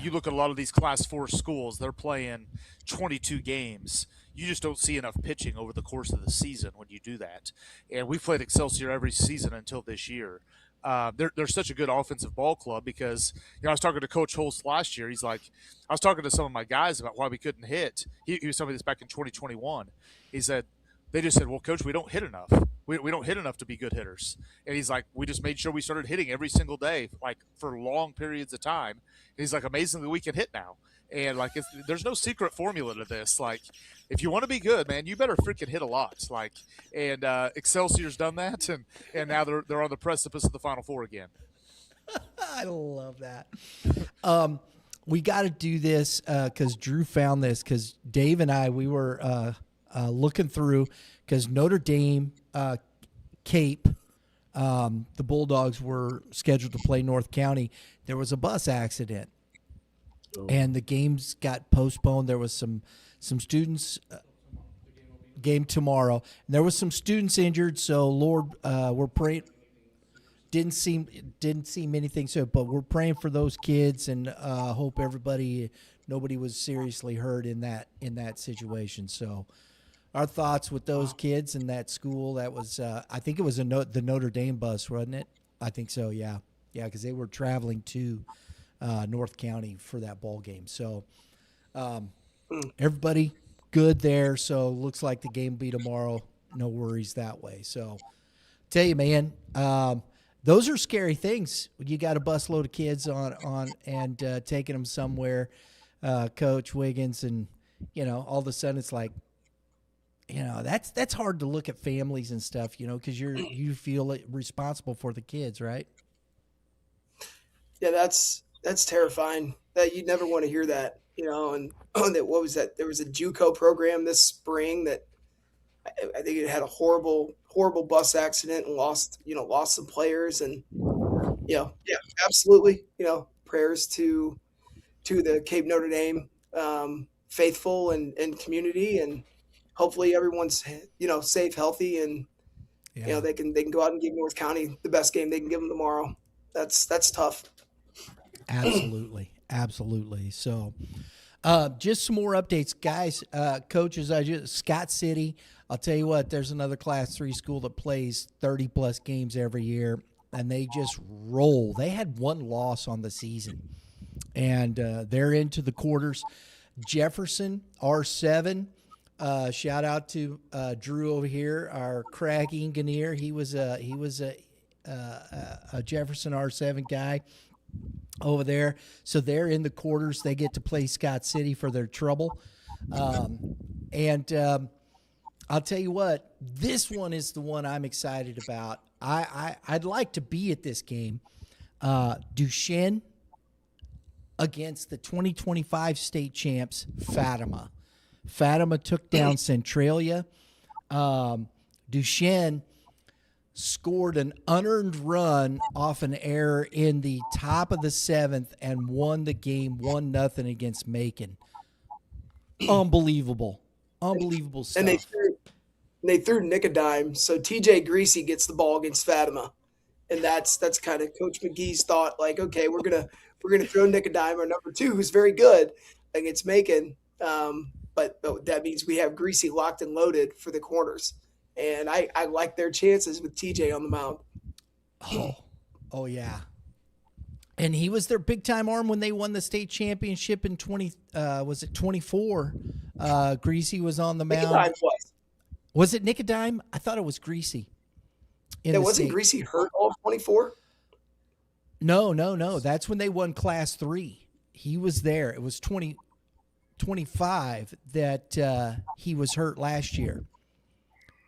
You look at a lot of these Class 4 schools, they're playing 22 games. You just don't see enough pitching over the course of the season when you do that. And we've played Excelsior every season until this year. They're such a good offensive ball club because, I was talking to Coach Holst last year. He's like, I was talking to some of my guys about why we couldn't hit. He was telling me this back in 2021. He said, they just said, well, Coach, we don't hit enough. We don't hit enough to be good hitters. And he's like, we just made sure we started hitting every single day, like for long periods of time. And he's like, amazingly, we can hit now. And like, there's no secret formula to this. Like, if you want to be good, man, you better freaking hit a lot. Like, and Excelsior's done that, and now they're on the precipice of the Final Four again.
I love that. We got to do this because Drew found this, because Dave and I, we were looking through, because Notre Dame, Cape, the Bulldogs were scheduled to play North County. There was a bus accident, and the games got postponed. There was some students. Game tomorrow, and there was some students injured. So Lord, we're praying. Didn't seem anything. So, but we're praying for those kids, and hope nobody was seriously hurt in that situation. So, our thoughts with those kids in that school. That was, I think it was the Notre Dame bus, wasn't it? I think so. Yeah, because they were traveling to North County for that ball game. So, everybody good there. So, looks like the game will be tomorrow. No worries that way. So, tell you, man. Those are scary things when you got a busload of kids on and taking them somewhere, Coach Wiggins, and all of a sudden it's like, that's hard to look at families and stuff, because you feel responsible for the kids, right?
Yeah, that's terrifying. That you'd never want to hear that, And that, what was that? There was a JUCO program this spring that I think it had a horrible bus accident and lost some players, and yeah, absolutely. Prayers to the Cape Notre Dame faithful and community, and hopefully everyone's safe, healthy, and they can go out and give North County the best game they can give them tomorrow. That's tough.
Absolutely. So, just some more updates, guys. Coaches, Scott City. I'll tell you what, there's another Class 3 school that plays 30-plus games every year, and they just roll. They had one loss on the season, and they're into the quarters. Jefferson, R7, shout out to Drew over here, our crack engineer. He was a Jefferson R7 guy over there. So they're in the quarters. They get to play Scott City for their trouble. I'll tell you what, this one is the one I'm excited about. I'd like to be at this game. Duchesne against the 2025 state champs, Fatima. Fatima took down Centralia. Duchesne scored an unearned run off an error in the top of the 7th and won the game 1-0 against Macon. Unbelievable stuff.
And they threw Nick a dime, so TJ Greasy gets the ball against Fatima, and that's kind of Coach McGee's thought. Like, okay, we're gonna throw Nick a dime, our number 2, who's very good against Macon, but that means we have Greasy locked and loaded for the corners, and I like their chances with TJ on the mound.
Oh yeah. And he was their big-time arm when they won the state championship in 24? Greasy was on the mound. Was it Nicodime? I thought it was Greasy.
Wasn't Greasy hurt all of 24?
No. That's when they won Class 3. He was there. It was 25 that he was hurt last year.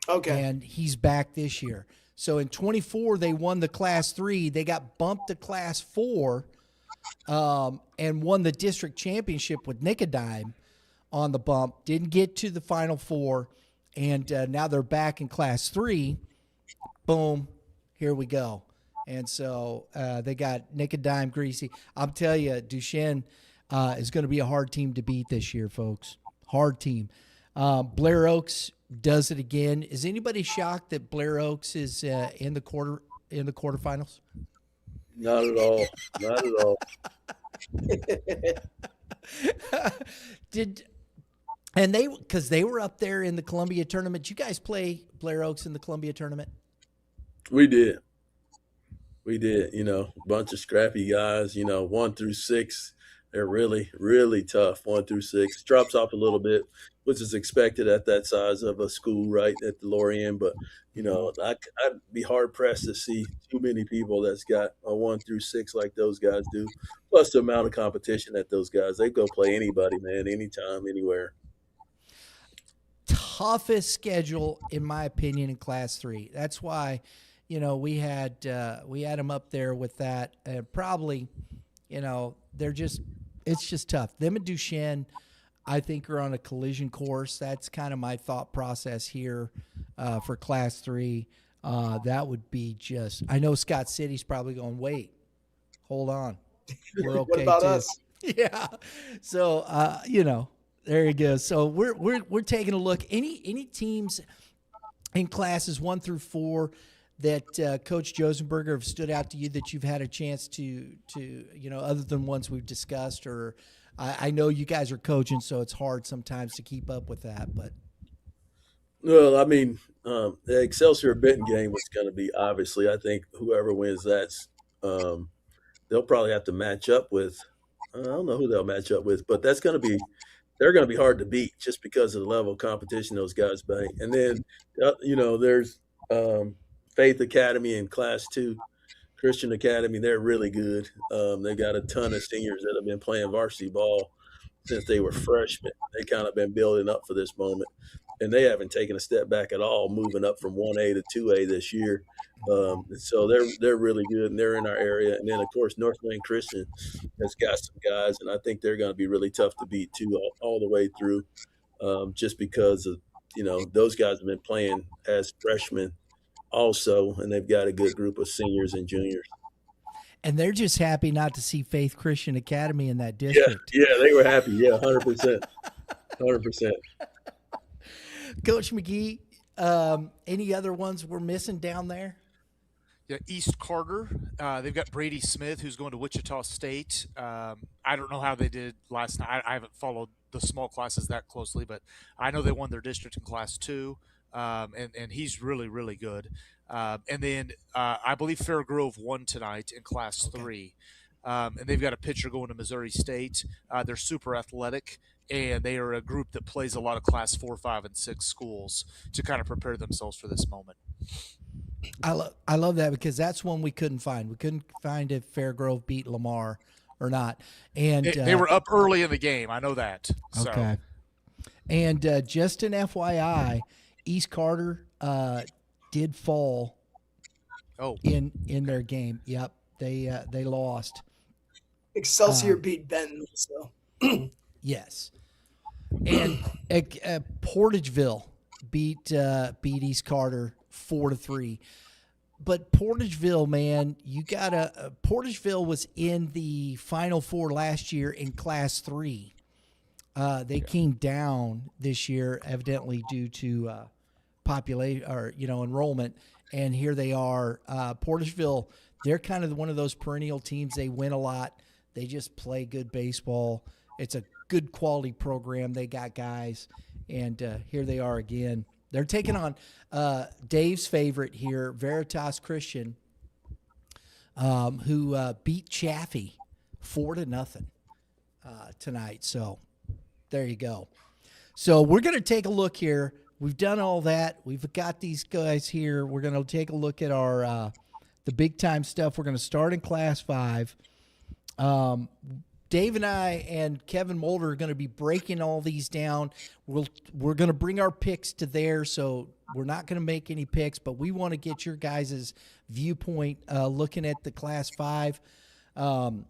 Okay.
And he's back this year. So in 24, they won the Class 3. They got bumped to Class 4 and won the district championship with Nicodime on the bump. Didn't get to the Final Four, and now they're back in Class 3. Boom, here we go. And so they got Nicodime, Greasy. I'm telling you, Duchesne is going to be a hard team to beat this year, folks. Hard team. Blair Oaks does it again. Is anybody shocked that Blair Oaks is in the quarterfinals?
Not at all. Not at all.
Because they were up there in the Columbia tournament. Did you guys play Blair Oaks in the Columbia tournament?
We did. A bunch of scrappy guys, 1 through 6. They're really, really tough, 1 through 6. Drops off a little bit, which is expected at that size of a school, right, at the lower end. But, I'd be hard-pressed to see too many people that's got a 1 through 6 like those guys do, plus the amount of competition that those guys, they go play anybody, man, anytime, anywhere.
Toughest schedule, in my opinion, in Class 3. That's why, we had them up there with that. Probably, it's just tough. Them and Duchesne, I think, are on a collision course. That's kind of my thought process here for Class 3. That would be just – I know Scott City's probably going, wait, hold on. We're okay,
What about
too.
us?
Yeah. So, there you go. So we're taking a look. Any teams in classes 1 through 4 that Coach Josenberger have stood out to you that you've had a chance to other than ones we've discussed, or I know you guys are coaching, so it's hard sometimes to keep up with that. But
Well, I mean, the Excelsior Benton game was going to be, obviously, I think whoever wins that's they'll probably have to match up with. I don't know who they'll match up with, but they're going to be hard to beat just because of the level of competition those guys bring. And then, there's Faith Academy in Class 2, Christian Academy. They're really good. They got a ton of seniors that have been playing varsity ball since they were freshmen. They kind of been building up for this moment, and they haven't taken a step back at all, moving up from 1A to 2A this year. So they're really good, and they're in our area. And then, of course, North Lane Christian has got some guys, and I think they're going to be really tough to beat too, all the way through, just because of those guys have been playing as freshmen also, and they've got a good group of seniors and juniors.
and they're just happy not to see Faith Christian Academy in that
Yeah,
district.
yeah, they were happy. Yeah, 100%, 100%.
Coach McGee, any other ones we're missing down there?
Yeah, East Carter. They've got Brady Smith, who's going to Wichita State. I don't know how they did last night. I haven't followed the small classes that closely, but I know they won their district in Class 2, and he's really, really good. And then I believe Fair Grove won tonight in Class 3. And they've got a pitcher going to Missouri State. They're super athletic, and they are a group that plays a lot of Class 4, 5, and 6 schools to kind of prepare themselves for this moment.
I love that because that's one we couldn't find. We couldn't find if Fairgrove beat Lamar or not. And
they were up early in the game. I know that. So.
Okay. And just an FYI, East Carter did fall. In their game. Yep, they lost.
Excelsior beat Benton. So
yes, and Portageville beat East Carter 4-3. But Portageville, man, Portageville was in the Final Four last year in Class 3. They came down this year, evidently due to population or enrollment, and here they are. Portageville, they're kind of one of those perennial teams. They win a lot. They just play good baseball. It's a good quality program. They got guys, and here they are again. They're taking on Dave's favorite here, Veritas Christian, who beat Chaffee 4-0 tonight. So there you go. So we're going to take a look here. We've done all that. We've got these guys here. We're going to take a look at our the big time stuff. We're going to start in Class 5. Dave and I and Kevin Mulder are going to be breaking all these down. We're going to bring our picks to there, so we're not going to make any picks, but we want to get your guys' viewpoint looking at the Class 5. And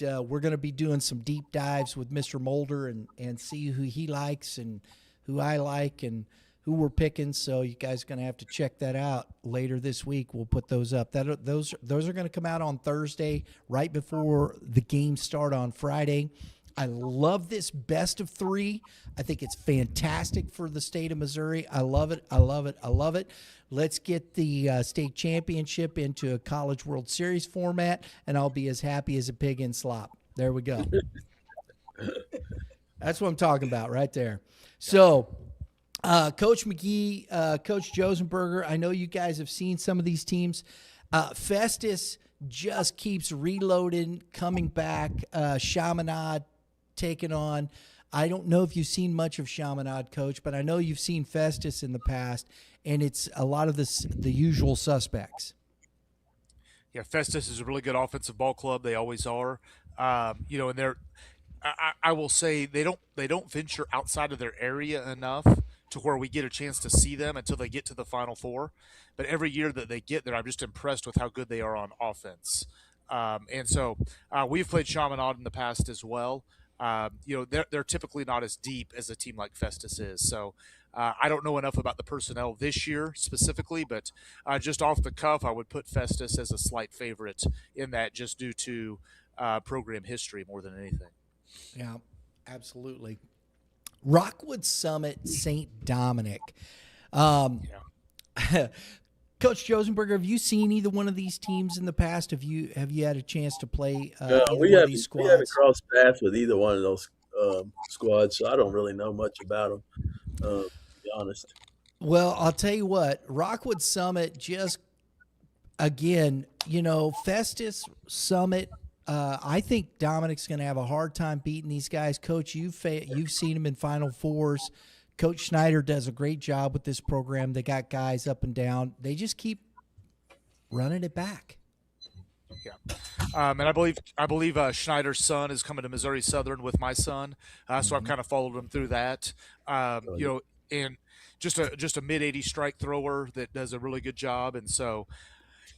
we're going to be doing some deep dives with Mr. Mulder and see who he likes and who I like and who we're picking. So you guys are going to have to check that out later this week. We'll put those up. Those are going to come out on Thursday, right before the games start on Friday. I love this best of 3. I think it's fantastic for the state of Missouri. I love it. I love it. I love it. Let's get the state championship into a College World Series format, and I'll be as happy as a pig in slop. There we go. That's what I'm talking about right there. So, Coach McGee, Coach Josenberger, I know you guys have seen some of these teams. Festus just keeps reloading, coming back. Chaminade taking on. I don't know if you've seen much of Chaminade, Coach, but I know you've seen Festus in the past, and it's a lot of the usual suspects.
Yeah, Festus is a really good offensive ball club. They always are. And they're. I will say they don't venture outside of their area enough to where we get a chance to see them until they get to the Final Four. But every year that they get there, I'm just impressed with how good they are on offense. And so we've played Chaminade in the past as well. They're typically not as deep as a team like Festus is. So I don't know enough about the personnel this year specifically, but just off the cuff, I would put Festus as a slight favorite in that, just due to program history more than anything.
Yeah, absolutely. Rockwood Summit, St. Dominic. Coach Josenberger, have you seen either one of these teams in the past? Have you had a chance to play either one of these squads?
We haven't crossed paths with either one of those squads, so I don't really know much about them, to be honest.
Well, I'll tell you what, Rockwood Summit just, again, Festus Summit, I think Dominic's going to have a hard time beating these guys. Coach, you've seen them in Final Fours. Coach Schneider does a great job with this program. They got guys up and down. They just keep running it back.
Yeah, and I believe Schneider's son is coming to Missouri Southern with my son, so I've kind of followed him through that. And just a mid-80 strike thrower that does a really good job. And so,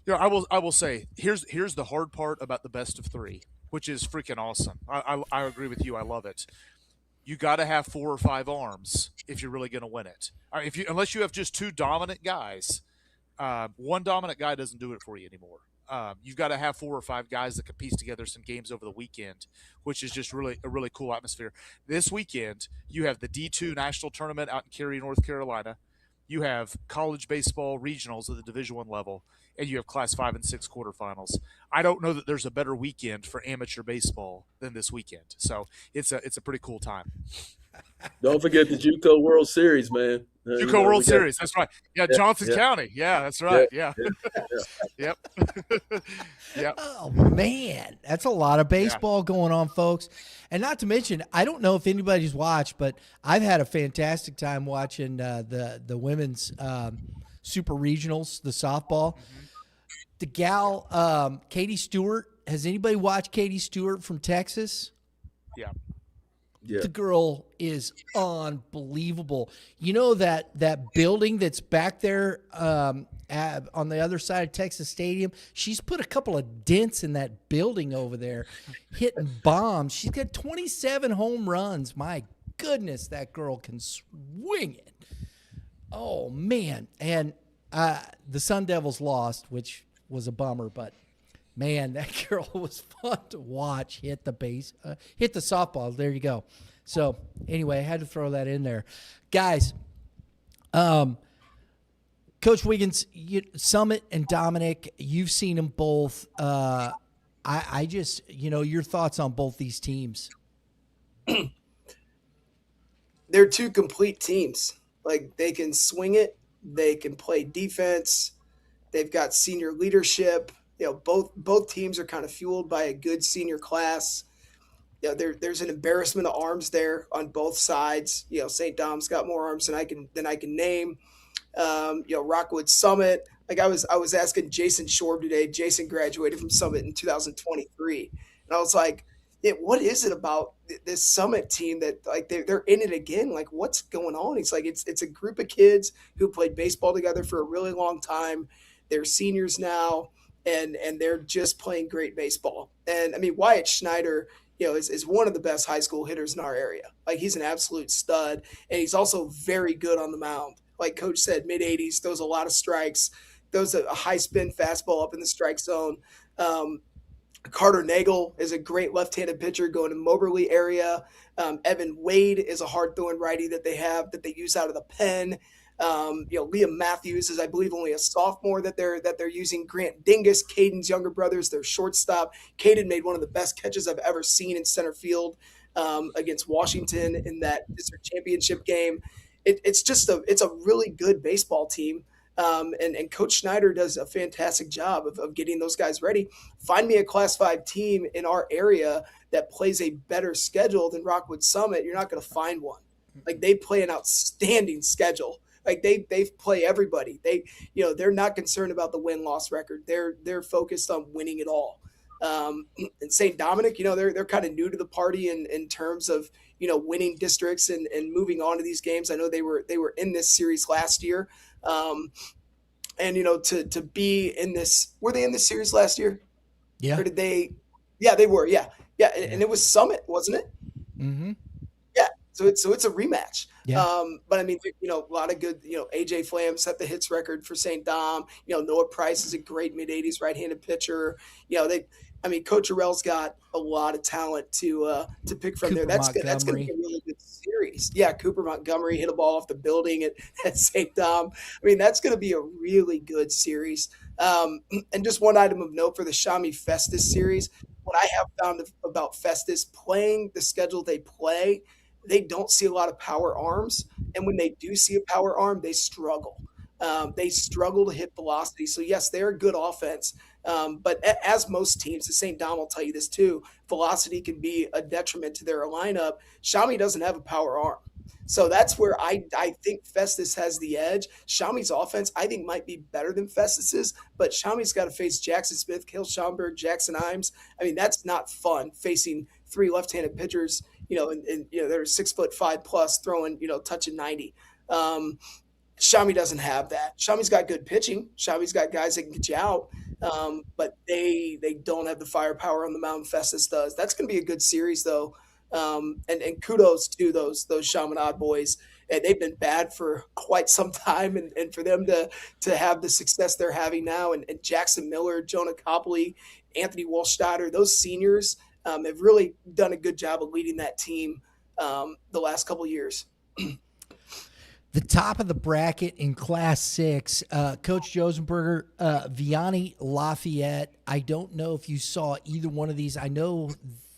I will say here's the hard part about the best of three, which is freaking awesome. I agree with you. I love it. You got to have 4 or 5 arms if you're really going to win it. Unless you have just 2 dominant guys, one dominant guy doesn't do it for you anymore. You've got to have 4 or 5 guys that can piece together some games over the weekend, which is just really a really cool atmosphere. This weekend, you have the D2 National Tournament out in Cary, North Carolina. You have college baseball regionals at the Division I level, and you have Class 5 and 6 quarterfinals. I don't know that there's a better weekend for amateur baseball than this weekend. So it's a pretty cool time.
Don't forget the JUCO World Series, man.
JUCO World Series, that's right. Yeah, Johnson County. Yeah, that's right. Yeah. Yep. Yep.
Oh, man. That's a lot of baseball going on, folks. And not to mention, I don't know if anybody's watched, but I've had a fantastic time watching the women's super regionals, the softball. Mm-hmm. The gal, Katie Stewart. Has anybody watched Katie Stewart from Texas?
Yeah.
Yeah.
The girl is unbelievable. You know that building that's back there on the other side of Texas Stadium? She's put a couple of dents in that building over there, hitting bombs. She's got 27 home runs. My goodness, that girl can swing it. Oh, man. And the Sun Devils lost, which was a bummer, but man, that girl was fun to watch hit the softball. There you go. So anyway, I had to throw that in there. Guys, Coach Wiggins, Summit and Dominic, you've seen them both. I just, your thoughts on both these teams.
They're 2 complete teams. Like, they can swing it. They can play defense. They've got senior leadership. Both teams are kind of fueled by a good senior class. There's an embarrassment of arms there on both sides. St. Dom's got more arms than I can name. Rockwood Summit. Like, I was asking Jason Shorb today. Jason graduated from Summit in 2023, and I was like, what is it about this Summit team that, like, they're in it again? Like, what's going on? He's like, it's a group of kids who played baseball together for a really long time. They're seniors now. And they're just playing great baseball. And I mean, Wyatt Schneider, is one of the best high school hitters in our area. Like, he's an absolute stud, and he's also very good on the mound. Like Coach said, mid-80s, throws a lot of strikes, throws a high spin fastball up in the strike zone. Carter Nagel is a great left-handed pitcher going to Moberly area. Evan Wade is a hard-throwing righty that they use out of the pen. Liam Matthews is, I believe, only a sophomore that they're using. Grant Dingus, Caden's younger brothers, their shortstop. Caden made one of the best catches I've ever seen in center field against Washington in that district championship game. It's a really good baseball team. And Coach Schneider does a fantastic job of getting those guys ready. Find me a Class 5 team in our area that plays a better schedule than Rockwood Summit. You're not going to find one. Like, they play an outstanding schedule. Like, they play everybody. They're not concerned about the win-loss record. They're focused on winning it all. And St. Dominic, they're kind of new to the party in terms of winning districts and moving on to these games. I know they were in this series last year, and to be in this, were they in this series last year?
Yeah.
Or did they? Yeah, they were. Yeah. And it was Summit, wasn't it?
Mm-hmm.
Yeah. So it's a rematch.
Yeah.
But I mean, a lot of good, AJ Flam set the hits record for St. Dom. Noah Price is a great mid-80s right-handed pitcher. Coach Arell's got a lot of talent to pick from there. That's going to be a really good series. Yeah, Cooper Montgomery hit a ball off the building at St. Dom. I mean, that's going to be a really good series. And just one item of note for the Shawnee Festus series, what I have found about Festus playing the schedule they play, they don't see a lot of power arms. And when they do see a power arm, they struggle. They struggle to hit velocity. So, yes, they're a good offense. But as most teams, the St. Dom will tell you this too, velocity can be a detriment to their lineup. Shawnee doesn't have a power arm. So that's where I think Festus has the edge. Shawnee's offense, I think, might be better than Festus's, but Shawnee's got to face Jackson Smith, Cale Schaumburg, Jackson Imes. I mean, that's not fun, facing three left-handed pitchers, and they're 6'5" plus, throwing, touching 90. Shawnee doesn't have that. Shawnee's got good pitching. Shawnee's got guys that can get you out, but they don't have the firepower on the mound Festus does. That's going to be a good series, though. And kudos to those Chaminade boys. And they've been bad for quite some time, and for them to have the success they're having now, and Jackson Miller, Jonah Copley, Anthony Walshstatter, those seniors have really done a good job of leading that team the last couple of years.
The top of the bracket in Class 6, Coach Josenberger, Vianney, Lafayette. I don't know if you saw either one of these. I know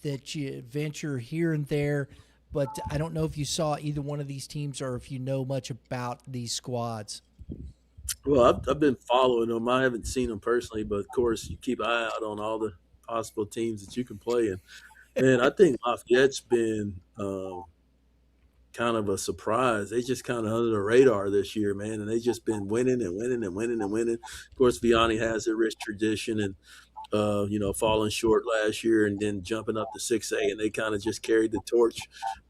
that you venture here and there, but I don't know if you saw either one of these teams or if you know much about these squads.
Well, I've been following them. I haven't seen them personally, but of course you keep an eye out on all the possible teams that you can play in. And I think Lafayette's been kind of a surprise. They just kind of under the radar this year, man, and they just been winning and winning and winning and winning. Of course, Vianney has a rich tradition and falling short last year and then jumping up to 6A, and they kind of just carried the torch.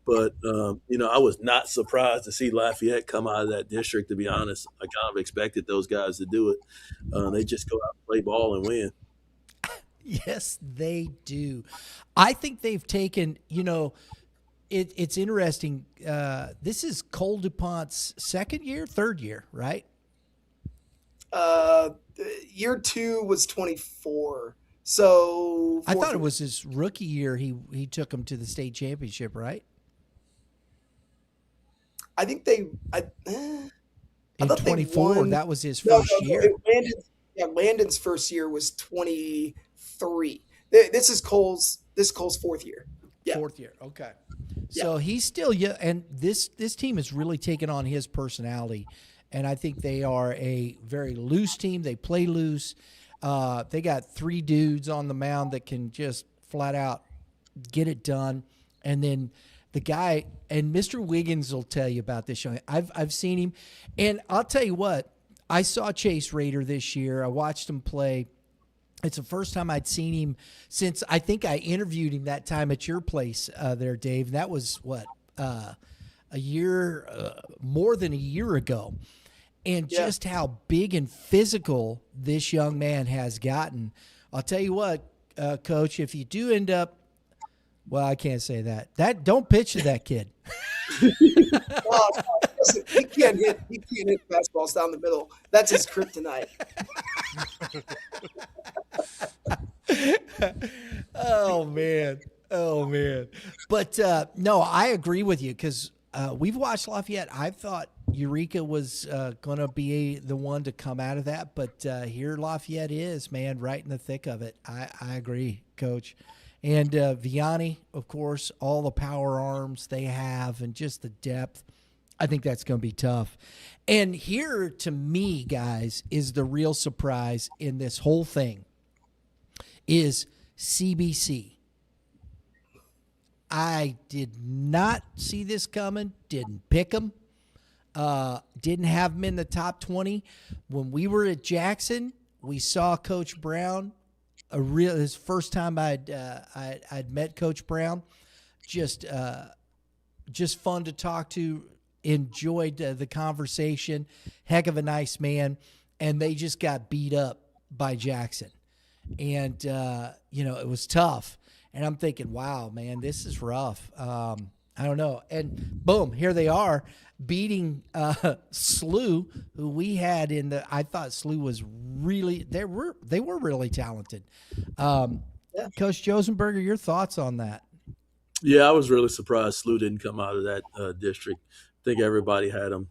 But I was not surprised to see Lafayette come out of that district. To be honest, I kind of expected those guys to do it. They just go out and play ball and win.
Yes, they do. I think they've taken, it's interesting. This is Cole DuPont's third year, right?
Year 2 was 24. So
I thought it was his rookie year. He took him to the state championship, right?
I think in
24, that was his first year.
Landon's first year was 23. This is Cole's fourth year. Yeah.
Fourth year. Okay. So he's still young, and this team has really taken on his personality, and I think they are a very loose team. They play loose. They got 3 dudes on the mound that can just flat out get it done, and then the guy and Mr. Wiggins will tell you about this young. I've seen him, and I'll tell you what. I saw Chase Rader this year. I watched him play. It's the first time I'd seen him since I think I interviewed him that time at your place there, Dave. That was a year, more than a year ago. And just how big and physical this young man has gotten. I'll tell you what, Coach, if you do end up, well, I can't say that. Don't pitch to that kid.
Listen, he can't hit fastballs down the middle. That's his kryptonite.
Oh man. But no, I agree with you because we've watched Lafayette. I thought Eureka was going to be the one to come out of that, but here Lafayette is, man, right in the thick of it. I agree, Coach. And Vianney, of course, all the power arms they have and just the depth. I think that's going to be tough. And here, to me, guys, is the real surprise in this whole thing is CBC. I did not see this coming, didn't pick them, didn't have them in the top 20. When we were at Jackson, we saw Coach Brown, his first time I'd met Coach Brown, just fun to talk to, enjoyed the conversation, heck of a nice man, and they just got beat up by Jackson. And, it was tough. And I'm thinking, wow, man, this is rough. I don't know. And boom, here they are beating SLU, who we had I thought SLU was really, they were really talented. Coach Josenberger, your thoughts on that?
Yeah, I was really surprised SLU didn't come out of that district. I think everybody had them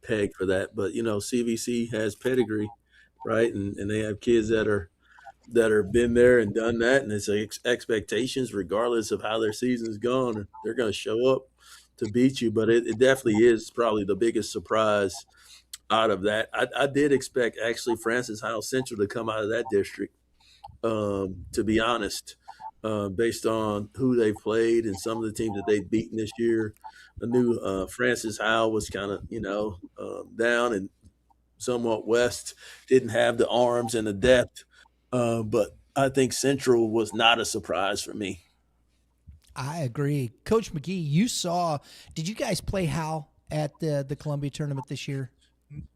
pegged for that. But, CVC has pedigree, right? And they have kids that are been there and done that, and it's expectations regardless of how their season's gone. They're going to show up to beat you, but it definitely is probably the biggest surprise out of that. I did expect actually Francis Howell Central to come out of that district, to be honest, based on who they've played and some of the teams that they've beaten this year. I knew Francis Howell was kind of, down and somewhat west, didn't have the arms and the depth. But I think Central was not a surprise for me.
I agree. Coach McGee, did you guys play Howell at the Columbia tournament this year?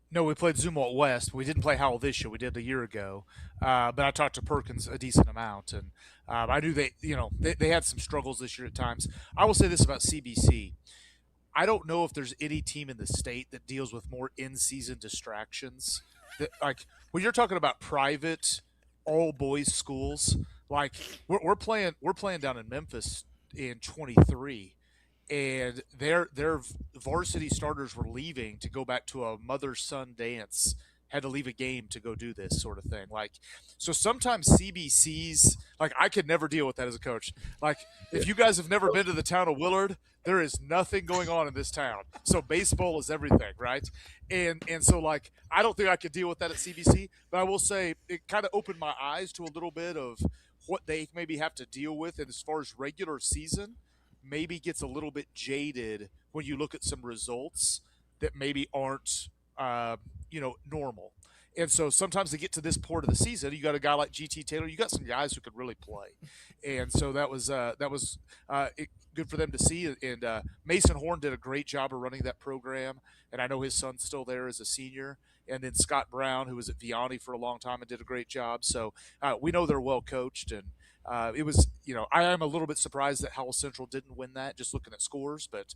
No, we played Zumwalt West. We didn't play Howell this year. We did a year ago. But I talked to Perkins a decent amount, and I knew they had some struggles this year at times. I will say this about CBC. I don't know if there's any team in the state that deals with more in-season distractions. Like when you're talking about private all boys schools, like we're playing down in Memphis in 23, and their varsity starters were leaving to go back to a mother-son dance, had to leave a game to go do this sort of thing. Like, so sometimes CBCs, like I could never deal with that as a coach. Like if you guys have never been to the town of Willard, there is nothing going on in this town. So baseball is everything, right? And so like I don't think I could deal with that at CBC, but I will say it kind of opened my eyes to a little bit of what they maybe have to deal with, and as far as regular season, maybe gets a little bit jaded when you look at some results that maybe aren't normal. And so sometimes to get to this part of the season, you got a guy like GT Taylor, you got some guys who could really play. And so that was good for them to see. And Mason Horn did a great job of running that program. And I know his son's still there as a senior. And then Scott Brown, who was at Vianney for a long time and did a great job. So we know they're well coached. And it was, I am a little bit surprised that Howell Central didn't win that, just looking at scores. But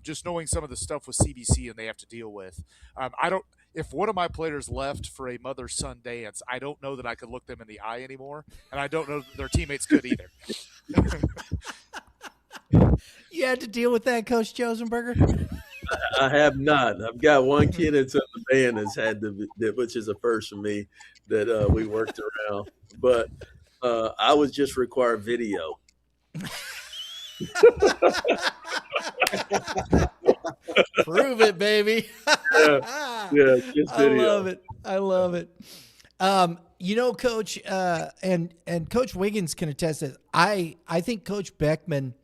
just knowing some of the stuff with CBC and they have to deal with, if one of my players left for a mother-son dance, I don't know that I could look them in the eye anymore, and I don't know that their teammates could either.
You had to deal with that, Coach Josenberger?
I have not. I've got one kid that's in the band that's had which is a first for me, that we worked around. But I was just required video.
Prove it, baby.
Yeah, just video.
I love it. Coach, and Coach Wiggins can attest to this. I think Coach Beckman,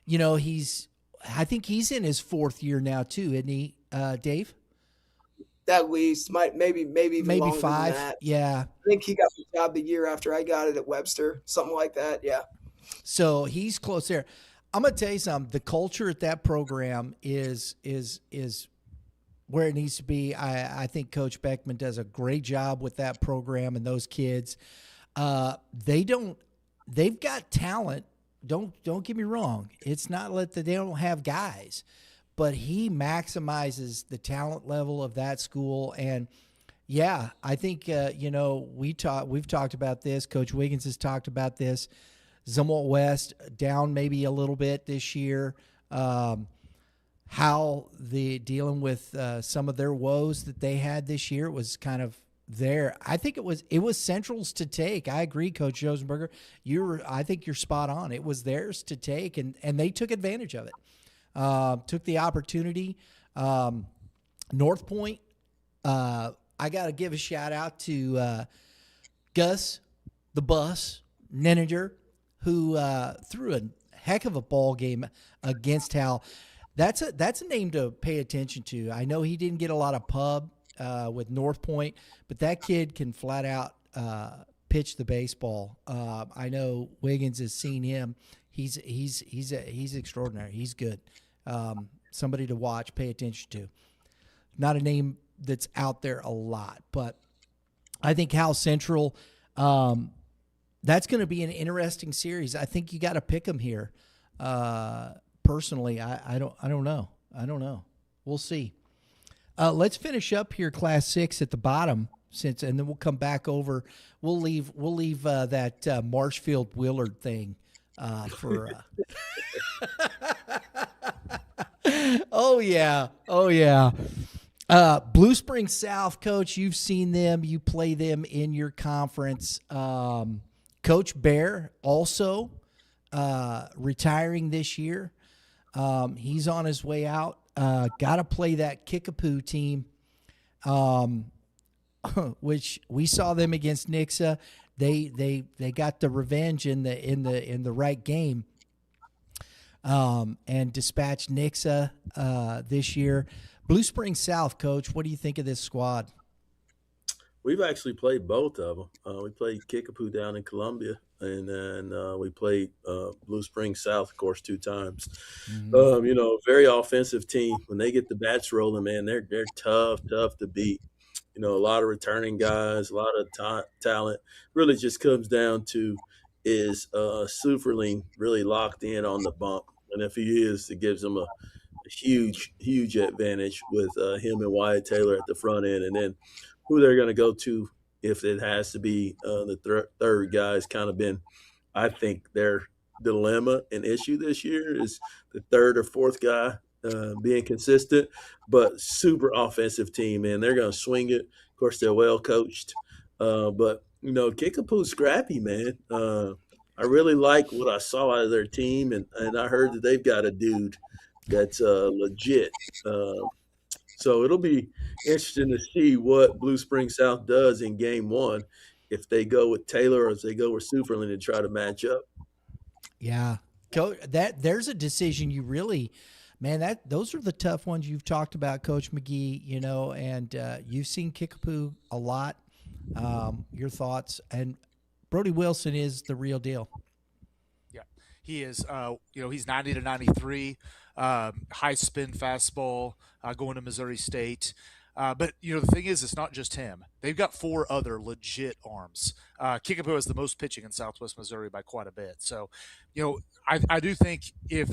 I think he's in his fourth year now too, isn't he, Dave?
At least, maybe even
5.
than that.
Yeah,
I think he got the job the year after I got it at Webster, something like that. Yeah.
So he's close there. I'm gonna tell you something. The culture at that program is where it needs to be. I think Coach Beckman does a great job with that program and those kids. They've got talent. Don't get me wrong. It's not that they don't have guys, but he maximizes the talent level of that school. And yeah, I think we've talked about this. Coach Wiggins has talked about this. Zumwalt West down maybe a little bit this year. How dealing with some of their woes that they had this year was kind of there. I think it was Central's to take. I agree, Coach Josenberger. I think you're spot on. It was theirs to take, and they took advantage of it. took the opportunity. North Point, I got to give a shout out to Gus, the bus, Nenninger, who threw a heck of a ball game against Hal. That's a name to pay attention to. I know he didn't get a lot of pub with North Point, but that kid can flat out pitch the baseball. I know Wiggins has seen him. He's extraordinary. He's good. Somebody to watch, pay attention to. Not a name that's out there a lot, but I think Hal Central, that's going to be an interesting series. I think you got to pick them here. Personally, I don't know. We'll see. Let's finish up here, Class 6 at the bottom, and then we'll come back over. We'll leave that Marshfield Willard thing for. Oh yeah. Blue Springs South, Coach. You've seen them. You play them in your conference. Coach Bear also retiring this year. He's on his way out. Got to play that Kickapoo team, which we saw them against Nixa. They got the revenge in the right game, and dispatched Nixa this year. Blue Springs South, Coach. What do you think of this squad?
We've actually played both of them. We played Kickapoo down in Columbia, and then we played Blue Springs South, of course, 2 times.
Mm-hmm.
Very offensive team. When they get the bats rolling, man, they're tough to beat. A lot of returning guys, a lot of talent. Really just comes down to is Superling really locked in on the bump, and if he is, it gives him a huge advantage with him and Wyatt Taylor at the front end, and then who they're going to go to if it has to be the third guy has kind of been, I think, their dilemma and issue this year is the third or fourth guy being consistent, but super offensive team, man. They're going to swing it. Of course, they're well coached, but Kickapoo's scrappy, man. I really like what I saw out of their team, and I heard that they've got a dude that's legit. So it'll be interesting to see what Blue Springs South does in game 1, if they go with Taylor or if they go with Superland and try to match up.
Yeah, there's a decision you really, man. Those are the tough ones you've talked about, Coach McGee. And you've seen Kickapoo a lot. Your thoughts? And Brody Wilson is the real deal.
Yeah, he is. He's 90 to 93. High spin fastball going to Missouri State. But the thing is, it's not just him. They've got 4 other legit arms. Kickapoo has the most pitching in Southwest Missouri by quite a bit. So, I do think if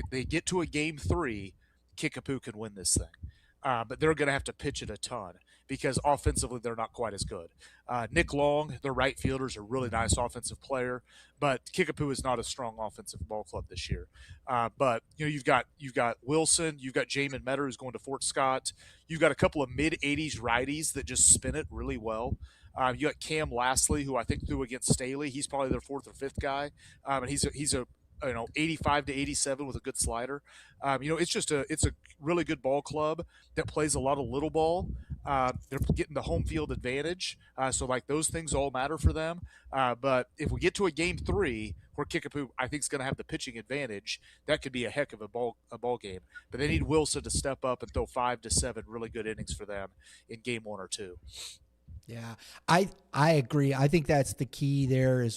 they get to a game 3, Kickapoo can win this thing. But they're going to have to pitch it a ton because offensively they're not quite as good. Nick Long, their right fielder, is a really nice offensive player, but Kickapoo is not a strong offensive ball club this year. But you've got Wilson, you've got Jamin Metter who's going to Fort Scott. You've got a couple of mid-80s righties that just spin it really well. You got Cam Lastly, who I think threw against Staley. He's probably their 4th or 5th guy, and he's a 85 to 87 with a good slider. It's a really good ball club that plays a lot of little ball. They're getting the home field advantage. So those things all matter for them. But if we get to a game 3 where Kickapoo, I think, is going to have the pitching advantage, that could be a heck of a ball game. But they need Wilson to step up and throw 5 to 7 really good innings for them in game 1 or 2.
Yeah, I agree. I think that's the key there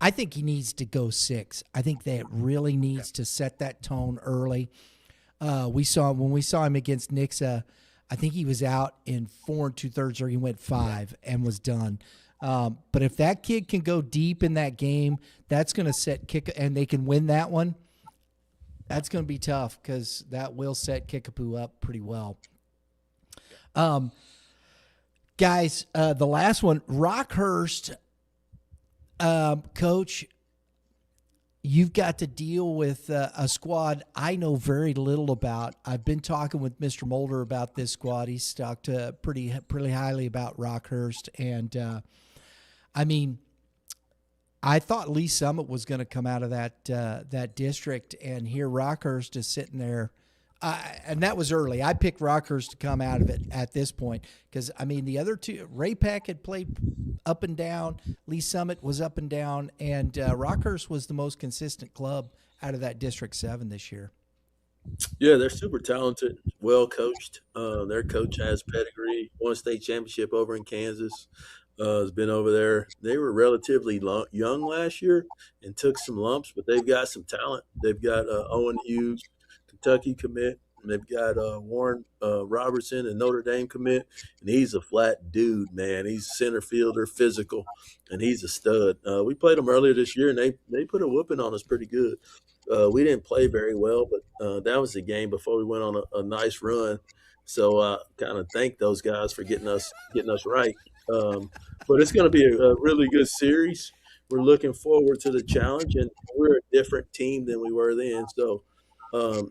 I think he needs to go 6. I think that really needs to set that tone early. When we saw him against Nixa, I think he was out in 4 2/3, or he went 5 and was done. But if that kid can go deep in that game, that's going to set and they can win that one. That's going to be tough because that will set Kickapoo up pretty well. Guys, the last one, Rockhurst. Coach, you've got to deal with a squad I know very little about. I've been talking with Mr. Mulder about this squad. He's talked pretty highly about Rockhurst. And, I thought Lee Summit was going to come out of that district, and here Rockhurst is sitting there. And that was early. I picked Rockhurst to come out of it at this point because, I mean, the other two, Ray Peck had played up and down, Lee Summit was up and down, and Rockhurst was the most consistent club out of that District 7 this year.
Yeah, they're super talented, well coached. Their coach has pedigree, won a state championship over in Kansas. Has been over there. They were relatively young last year and took some lumps, but they've got some talent. They've got Owen Hughes, Kentucky commit, and they've got Warren Robertson, a Notre Dame commit, and he's a flat dude, man. He's a center fielder, physical, and he's a stud. We played them earlier this year, and they put a whooping on us pretty good. We didn't play very well, but that was the game before we went on a nice run. So kind of thank those guys for getting us right. But it's going to be a really good series. We're looking forward to the challenge, and we're a different team than we were then. So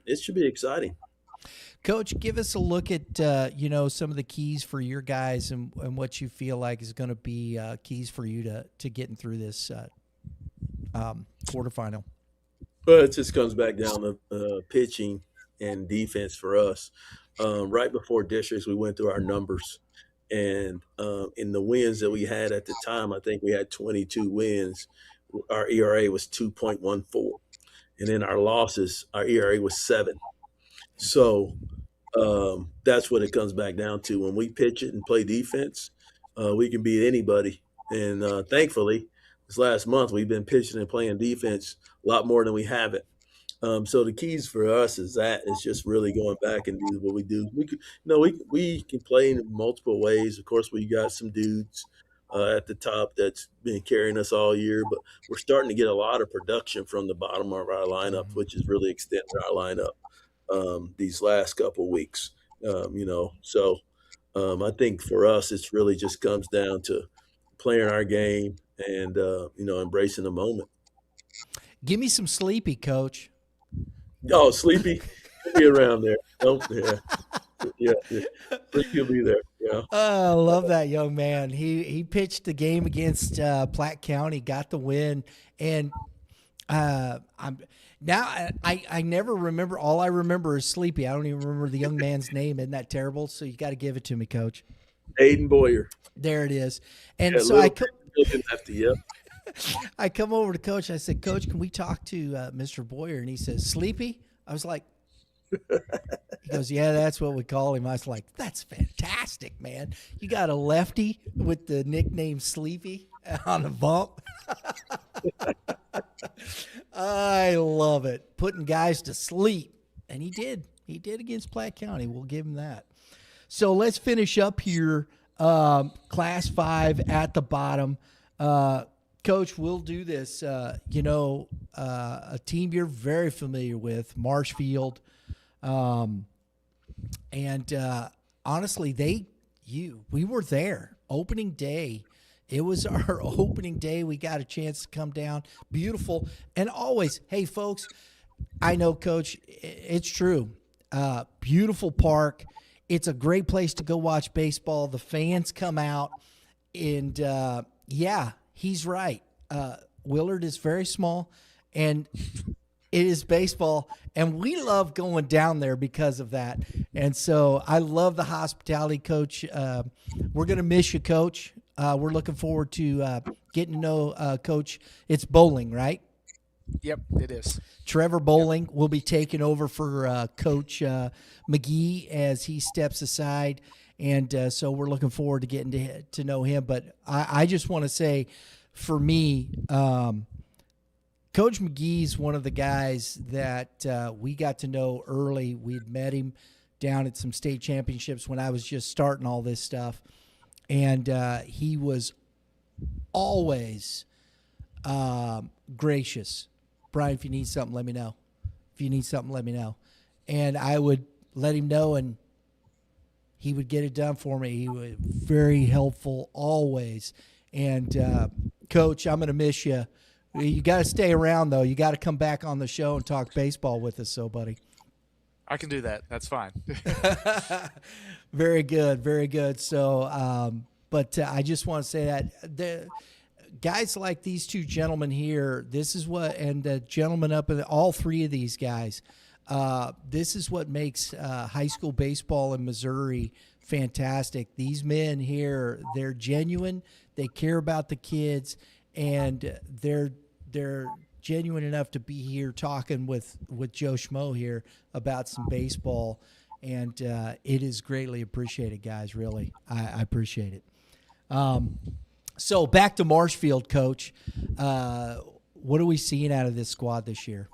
it should be exciting.
Coach, give us a look at some of the keys for your guys and what you feel like is going to be keys for you to getting through this quarterfinal.
Well, it just comes back down to pitching and defense for us. Right before districts, we went through our numbers. And in the wins that we had at the time, I think we had 22 wins. Our ERA was 2.14. And in our losses, our ERA was 7. So that's what it comes back down to. When we pitch it and play defense, we can beat anybody. And thankfully, this last month, we've been pitching and playing defense a lot more than we haven't. So the keys for us is just really going back and do what we do. We can play in multiple ways. Of course, we got some dudes at the top that's been carrying us all year, but we're starting to get a lot of production from the bottom of our lineup, which is really extending our lineup these last couple of weeks. So I think for us, it's really just comes down to playing our game and embracing the moment.
Give me some Sleepy, Coach.
Oh, Sleepy, he'll be around there. Oh, yeah. Sleepy will be there. Yeah.
Oh, I love that young man. He pitched the game against Platte County, got the win, and I never remember. All I remember is Sleepy. I don't even remember the young man's name. Isn't that terrible? So you got to give it to me, Coach.
Aiden Boyer.
There it is. And
yeah,
so I come over to Coach. I said, Coach, can we talk to Mr. Boyer? And he says, Sleepy? I was like, he goes, yeah, that's what we call him. I was like, that's fantastic, man. You got a lefty with the nickname Sleepy on the bump. I love it. Putting guys to sleep. And he did. He did against Platte County. We'll give him that. So let's finish up here. Class 5 at the bottom. Coach, we'll do this. A team you're very familiar with, Marshfield. Honestly, we were there opening day. It was our opening day. We got a chance to come down. Beautiful. And always, hey, folks, I know, Coach, it's true. Beautiful park. It's a great place to go watch baseball. The fans come out. And, he's right. Willard is very small, and it is baseball, and we love going down there because of that. And so I love the hospitality, Coach. We're going to miss you, Coach. We're looking forward to getting to know Coach. It's Bowling, right?
Yep, it is.
Trevor Bowling will be taking over for Coach McGee as he steps aside. And so we're looking forward to getting to know him. But I just want to say, for me, Coach McGee's one of the guys that we got to know early. We'd met him down at some state championships when I was just starting all this stuff. And he was always gracious. Brian, if you need something, let me know. If you need something, let me know. And I would let him know, and he would get it done for me. He was very helpful always. And, Coach, I'm going to miss you. You got to stay around, though. You got to come back on the show and talk baseball with us, buddy.
I can do that. That's fine.
Very good, very good. So, but I just want to say that guys like these two gentlemen here, this is what, and the gentlemen up in all three of these guys, this is what makes high school baseball in Missouri fantastic. These men here, they're genuine. They care about the kids, and they're genuine enough to be here talking with Joe Schmo here about some baseball, and it is greatly appreciated, guys. Really, I appreciate it. So back to Marshfield, Coach. What are we seeing out of this squad this year?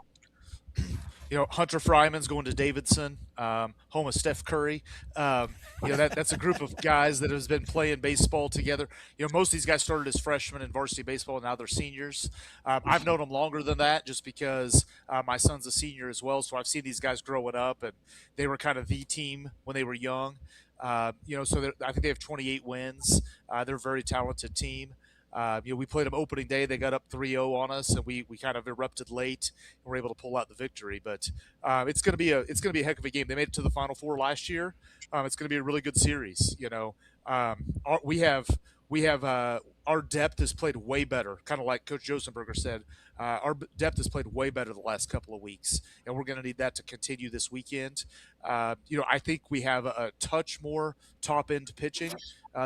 Hunter Fryman's going to Davidson, home of Steph Curry. That's a group of guys that has been playing baseball together. Most of these guys started as freshmen in varsity baseball, and now they're seniors. I've known them longer than that just because my son's a senior as well, so I've seen these guys growing up, and they were kind of the team when they were young. I think they have 28 wins. They're a very talented team. We played them opening day. They got up 3-0 on us, and we kind of erupted late and were able to pull out the victory. But it's going to be a heck of a game. They made it to the Final Four last year. It's going to be a really good series. Our depth has played way better, kind of like Coach Josenberger said. Our depth has played way better the last couple of weeks, and we're going to need that to continue this weekend. I think we have a touch more top-end pitching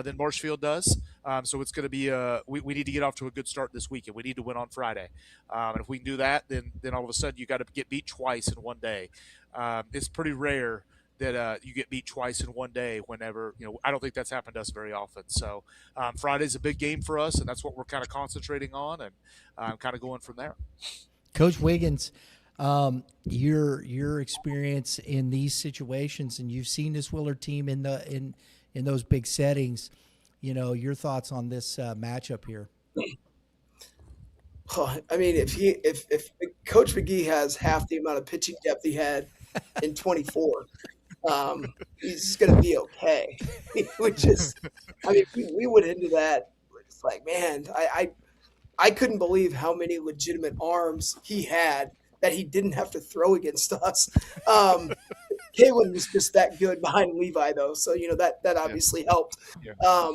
than Marshfield does. So it's going to be we need to get off to a good start this weekend. We need to win on Friday. And if we can do that, then all of a sudden you got to get beat twice in one day. It's pretty rare that you get beat twice in one day whenever, I don't think that's happened to us very often. So Friday's a big game for us, and that's what we're kind of concentrating on and kind of going from there.
Coach Wiggins, your experience in these situations, and you've seen this Willard team in those big settings, your thoughts on this matchup here.
I mean, if Coach McGee has half the amount of pitching depth he had in 24, he's going to be okay. We went into that. It's like, man, I couldn't believe how many legitimate arms he had that he didn't have to throw against us. Kalen was just that good behind Levi, though, so that obviously helped. Yeah.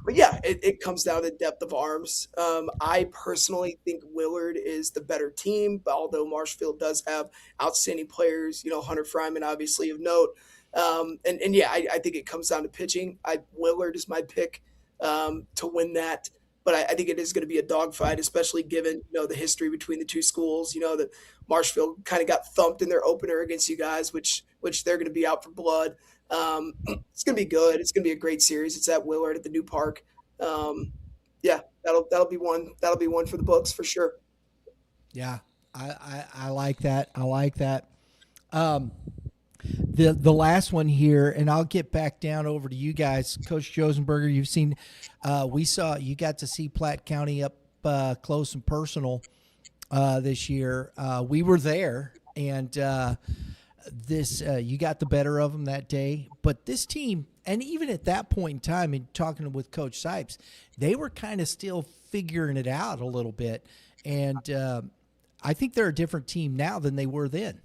But yeah, it comes down to depth of arms. I personally think Willard is the better team, but although Marshfield does have outstanding players, Hunter Fryman obviously of note. I think it comes down to pitching. Willard is my pick to win that. But I think it is going to be a dogfight, especially given the history between the two schools. That Marshfield kind of got thumped in their opener against you guys, which they're going to be out for blood. It's going to be good. It's going to be a great series. It's at Willard at the new park. That'll be one. That'll be one for the books for sure.
Yeah, I like that. I like that. The last one here, and I'll get back down over to you guys. Coach Josenberger, you've seen, you got to see Platte County up close and personal this year. We were there, and you got the better of them that day. But this team, and even at that point in time, in talking with Coach Sipes, they were kind of still figuring it out a little bit. And I think they're a different team now than they were then.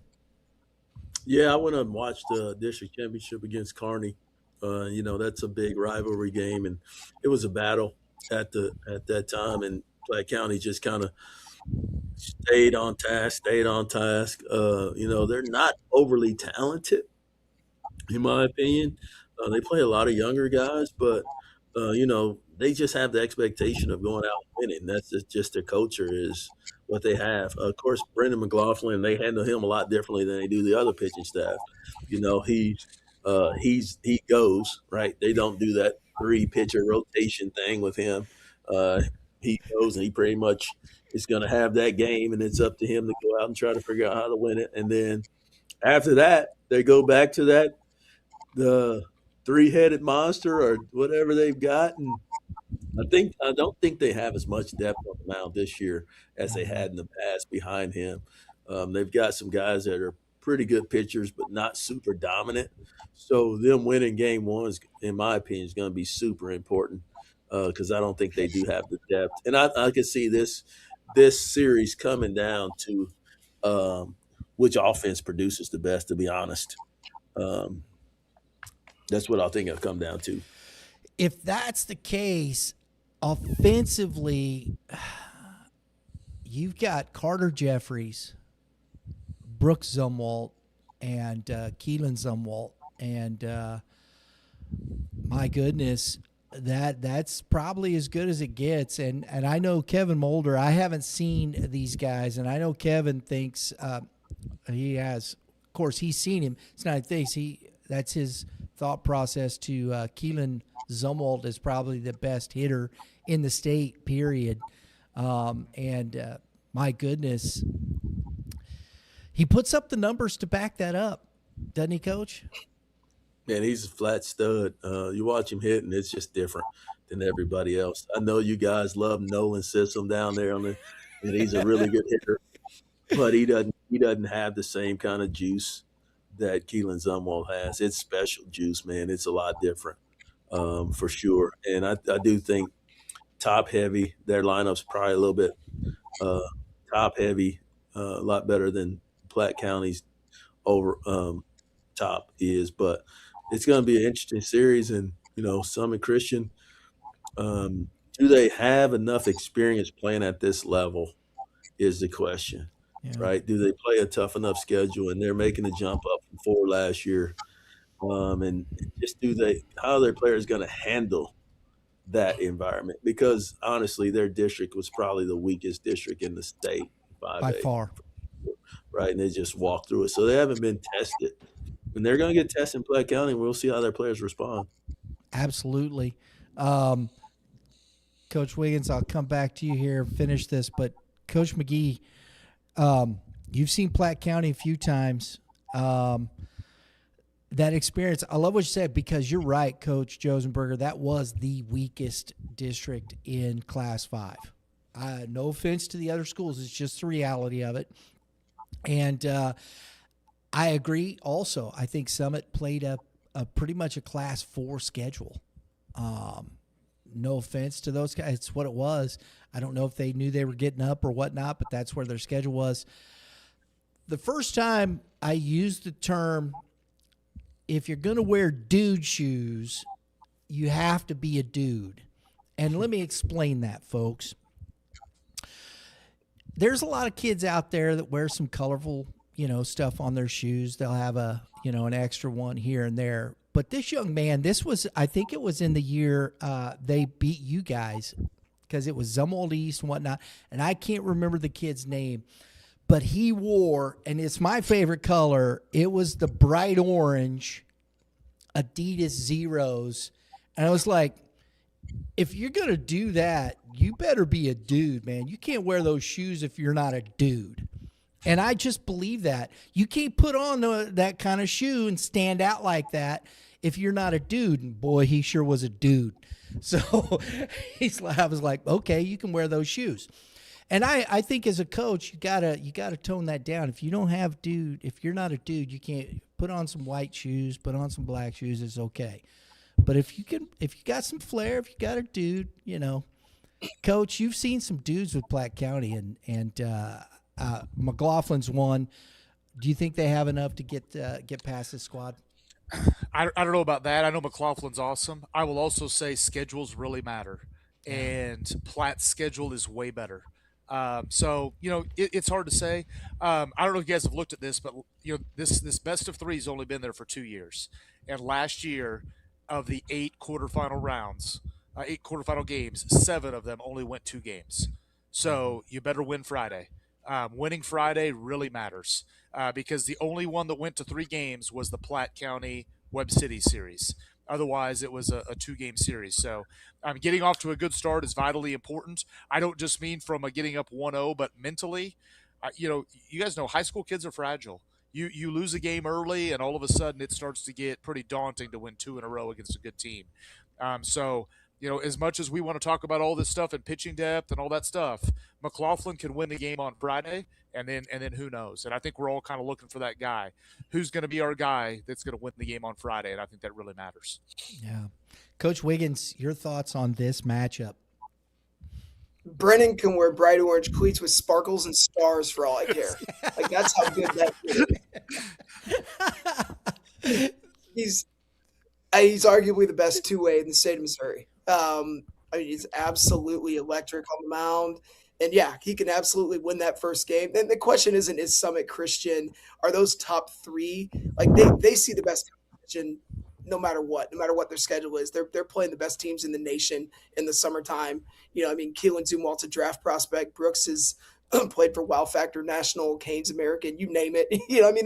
Yeah, I went up and watched the district championship against Kearney. That's a big rivalry game, and it was a battle at that time. And Platte County just kind of stayed on task. They're not overly talented, in my opinion. They play a lot of younger guys, but they just have the expectation of going out and winning. That's just their culture is what they have. Of course, Brendan McLaughlin, they handle him a lot differently than they do the other pitching staff. He goes, right. They don't do that 3-pitcher rotation thing with him. He goes and he pretty much is going to have that game, and it's up to him to go out and try to figure out how to win it. And then after that, they go back to the 3-headed monster or whatever they've got. And I don't think they have as much depth on the mound this year as they had in the past behind him. They've got some guys that are pretty good pitchers, but not super dominant. So them winning game one is, in my opinion, is going to be super important because I don't think they do have the depth. And I can see this series coming down to which offense produces the best, to be honest. That's what I think it'll come down to.
If that's the case, offensively, you've got Carter Jeffries, Brooks Zumwalt, and Keelan Zumwalt, and my goodness, that's probably as good as it gets. And I know Kevin Mulder. I haven't seen these guys, and I know Kevin thinks he has. Of course, he's seen him. It's not thinks that's his thought process. To Keelan Zumwalt is probably the best hitter in the state. Period. And my goodness, he puts up the numbers to back that up, doesn't he, Coach?
Man, he's a flat stud. You watch him hit, and it's just different than everybody else. I know you guys love Nolan Sissom down there and he's a really good hitter, but he doesn't have the same kind of juice that Keelan Zumwalt has. It's special juice, man. It's a lot different, for sure. And I do think top heavy, their lineup's probably a little bit top heavy, a lot better than Platte County's over top is, but it's going to be an interesting series. And Summit Christian, do they have enough experience playing at this level is the question.
Yeah.
Right? Do they play a tough enough schedule? And they're making the jump up from 4 last year, and just how are their players going to handle that environment? Because honestly, their district was probably the weakest district in the state
by far.
Right, and they just walked through it, so they haven't been tested. And they're going to get tested in Platte County, and we'll see how their players respond.
Absolutely. Coach Wiggins, I'll come back to you here, finish this. But, Coach McGee, you've seen Platte County a few times. That experience, I love what you said, because you're right, Coach Josenberger. That was the weakest district in Class 5. No offense to the other schools. It's just the reality of it. And I agree also. I think Summit played a pretty much a Class 4 schedule. No offense to those guys. It's what it was. I don't know if they knew they were getting up or whatnot, but that's where their schedule was. The first time I used the term, if you're going to wear dude shoes, you have to be a dude. And let me explain that, folks. There's a lot of kids out there that wear some colorful, stuff on their shoes. They'll have an extra one here and there. But this young man, I think it was in the year they beat you guys, because it was Zumwalt East and whatnot. And I can't remember the kid's name, but he wore, and it's my favorite color, it was the bright orange Adidas Zeros. And I was like, if you're going to do that, you better be a dude, man. You can't wear those shoes if you're not a dude. And I just believe that. You can't put on that kind of shoe and stand out like that if you're not a dude. And boy, he sure was a dude. So I was like, okay, you can wear those shoes. And I think as a coach, you gotta tone that down. If you don't have if you're not a dude, you can't put on some white shoes, put on some black shoes. It's okay. But if you got some flair, if you got a dude, Coach, you've seen some dudes with Platte County, and McLaughlin's one. Do you think they have enough to get past this squad?
I don't know about that. I know McLaughlin's awesome. I will also say schedules really matter, and Platte's schedule is way better. So it's hard to say. I don't know if you guys have looked at this, but this best of 3 has only been there for 2 years, and last year, of the 8 quarterfinal rounds, 8 quarterfinal games, 7 of them only went 2 games. So you better win Friday. Winning Friday really matters, because the only one that went to 3 games was the Platte County Webb City series. Otherwise, it was a 2-game series. So getting off to a good start is vitally important. I don't just mean from getting up 1-0, but mentally. You guys know high school kids are fragile. You lose a game early, and all of a sudden it starts to get pretty daunting to win 2 in a row against a good team. So as much as we want to talk about all this stuff and pitching depth and all that stuff, McLaughlin can win the game on Friday, and then who knows? And I think we're all kind of looking for that guy. Who's going to be our guy that's going to win the game on Friday? And I think that really matters.
Yeah. Coach Wiggins, your thoughts on this matchup?
Brennan can wear bright orange cleats with sparkles and stars for all I care. Like, that's how good that is. He's arguably the best two-way in the state of Missouri. I mean, he's absolutely electric on the mound. And yeah, he can absolutely win that first game. And the question isn't, is Summit Christian, are those top three? Like they see the best competition no matter what their schedule is. They're playing the best teams in the nation in the summertime. I mean, Keelan Zumwalt's a draft prospect. Brooks is played for Wow Factor National, Canes American, you name it. I mean,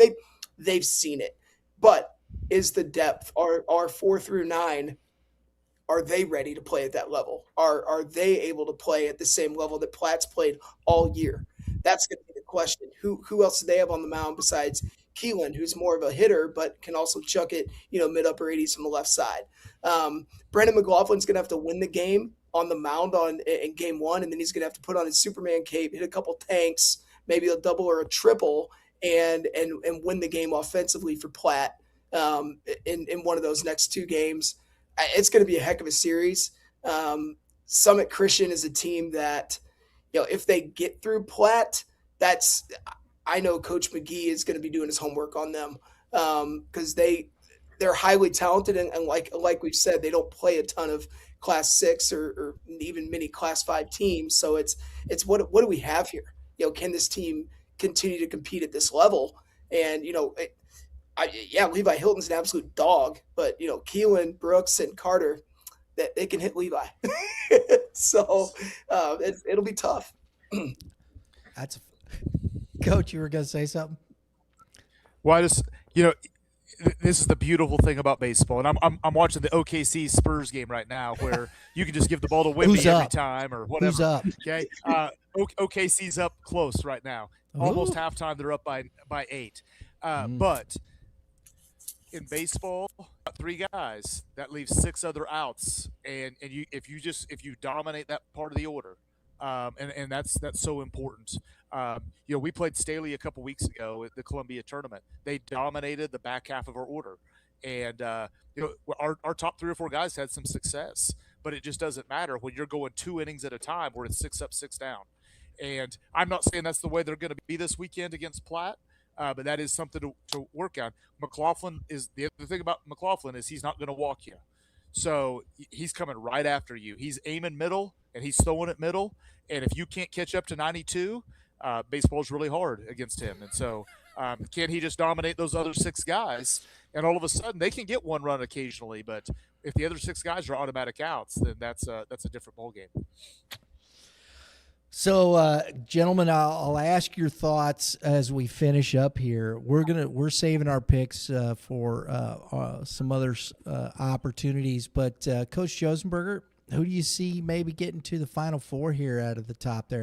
they've seen it. But is the depth, are 4 through 9, are they ready to play at that level? Are they able to play at the same level that Platt's played all year? That's going to be the question. Who else do they have on the mound besides Keelan, who's more of a hitter but can also chuck it, mid upper 80s from the left side. Brandon McLaughlin's going to have to win the game on the mound in game one, and then he's going to have to put on his Superman cape, hit a couple tanks, maybe a double or a triple, and win the game offensively for Platt in one of those next two games. It's going to be a heck of a series. Summit Christian is a team that, if they get through Platt, I know Coach McGee is going to be doing his homework on them because they're highly talented and like we've said, they don't play a ton of Class 6 or even many Class 5 teams. So it's what do we have here? Can this team continue to compete at this level? And Levi Hilton's an absolute dog, but Keelan, Brooks, and Carter, that they can hit Levi. So it'll be tough.
That's Coach. You were going to say something?
Well, this is the beautiful thing about baseball, and I'm watching the OKC Spurs game right now, where you can just give the ball to Wimby every time or whatever.
Who's up?
Okay, OKC's up close right now. Almost halftime, they're up by 8. But in baseball, 3 guys, that leaves 6 other outs, and if you dominate that part of the order, and that's so important. We played Staley a couple weeks ago at the Columbia tournament. They dominated the back half of our order, and our top 3 or 4 guys had some success, but it just doesn't matter when you're going 2 innings at a time where it's 6 up, 6 down. And I'm not saying that's the way they're going to be this weekend against Platt. But that is something to work on. McLaughlin is the other thing about McLaughlin is he's not going to walk you. So he's coming right after you. He's aiming middle and he's throwing it middle. And if you can't catch up to 92, baseball's really hard against him. And so can he just dominate those other 6 guys? And all of a sudden they can get 1 run occasionally. But if the other 6 guys are automatic outs, then that's a different ballgame.
So, gentlemen, I'll ask your thoughts as we finish up here. We're saving our picks for some other opportunities. But Coach Josenberger, who do you see maybe getting to the Final Four here out of the top there?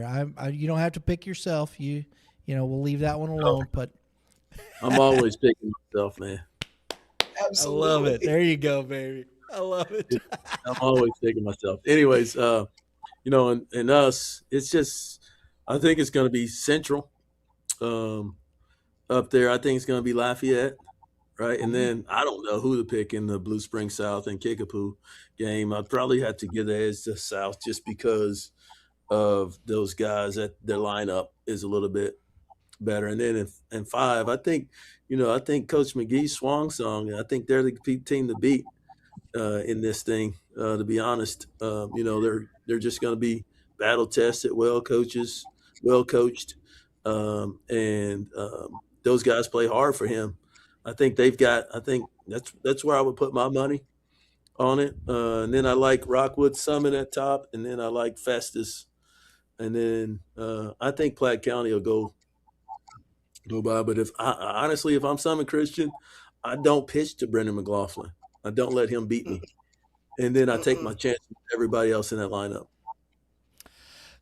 You don't have to pick yourself. We'll leave that one alone. But
I'm always picking myself, man.
Absolutely.
I love it. There you go, baby. I love it.
I'm always picking myself. Anyways, and us, it's just, I think it's going to be Central up there. I think it's going to be Lafayette, right? And then I don't know who to pick in the Blue Spring South and Kickapoo game. I'd probably have to give the edge to South just because of those guys that their lineup is a little bit better. And then in 5, I think Coach McGee's Swan Song, I think they're the team to beat in this thing. To be honest, they're just going to be battle tested, well coached, and those guys play hard for him. I think that's where I would put my money on it. And then I like Rockwood Summit at top, and then I like Festus, and then I think Platte County will go by. But if I'm Summit Christian, I don't pitch to Brendan McLaughlin. I don't let him beat me. And then I take my chance with everybody else in that lineup.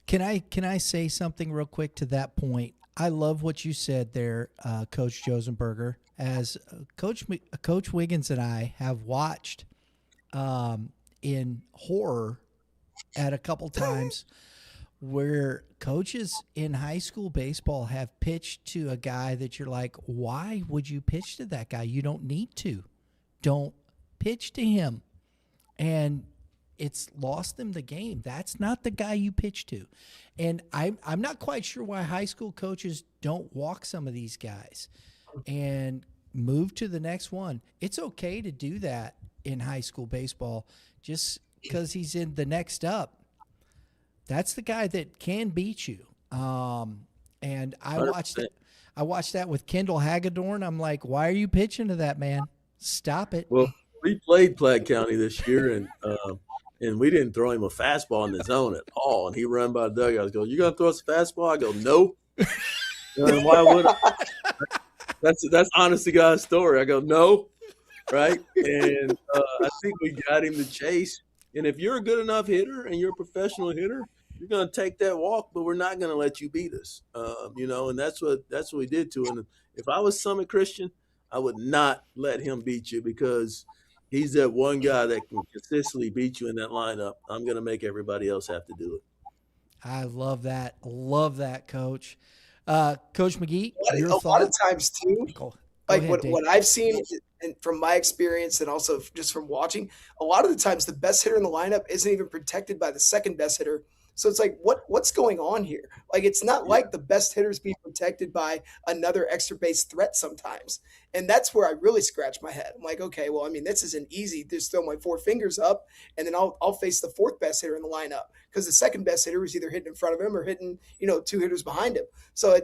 Can I say something real quick to that point? I love what you said there, Coach Josenberger. As Coach Wiggins and I have watched in horror at a couple times where coaches in high school baseball have pitched to a guy that you're like, why would you pitch to that guy? You don't need to. Don't pitch to him. And it's lost them the game. That's not the guy you pitch to. And I'm not quite sure why high school coaches don't walk some of these guys and move to the next one. It's okay to do that in high school baseball. Just because he's in the next up. That's the guy that can beat you. And I watched it. I watched that with Kendall Hagedorn. I'm like, why are you pitching to that man? Stop it.
Well, we played Platte County this year, and we didn't throw him a fastball in the zone at all. And he run by the dugout. Goes, "You gonna throw us a fastball?" I go, "No." And why would I? That's honest to God's story. I go, "No," right? And I think we got him to chase. And if you're a good enough hitter and you're a professional hitter, you're going to take that walk, but we're not going to let you beat us. And that's what we did to him. If I was Summit Christian, I would not let him beat you because he's that one guy that can consistently beat you in that lineup. I'm going to make everybody else have to do it.
I love that. Love that, Coach. Coach McGee, your
a lot of times too,
Go
like
ahead,
what I've seen and from my experience and also just from watching, a lot of the times the best hitter in the lineup isn't even protected by the second best hitter. So it's like, what's going on here? Like, it's not like the best hitters being protected by another extra base threat sometimes. And that's where I really scratch my head. I'm like, okay, well, I mean, this isn't easy. Just throw my four fingers up and then I'll face the fourth best hitter in the lineup because the second best hitter is either hitting in front of him or hitting, two hitters behind him. So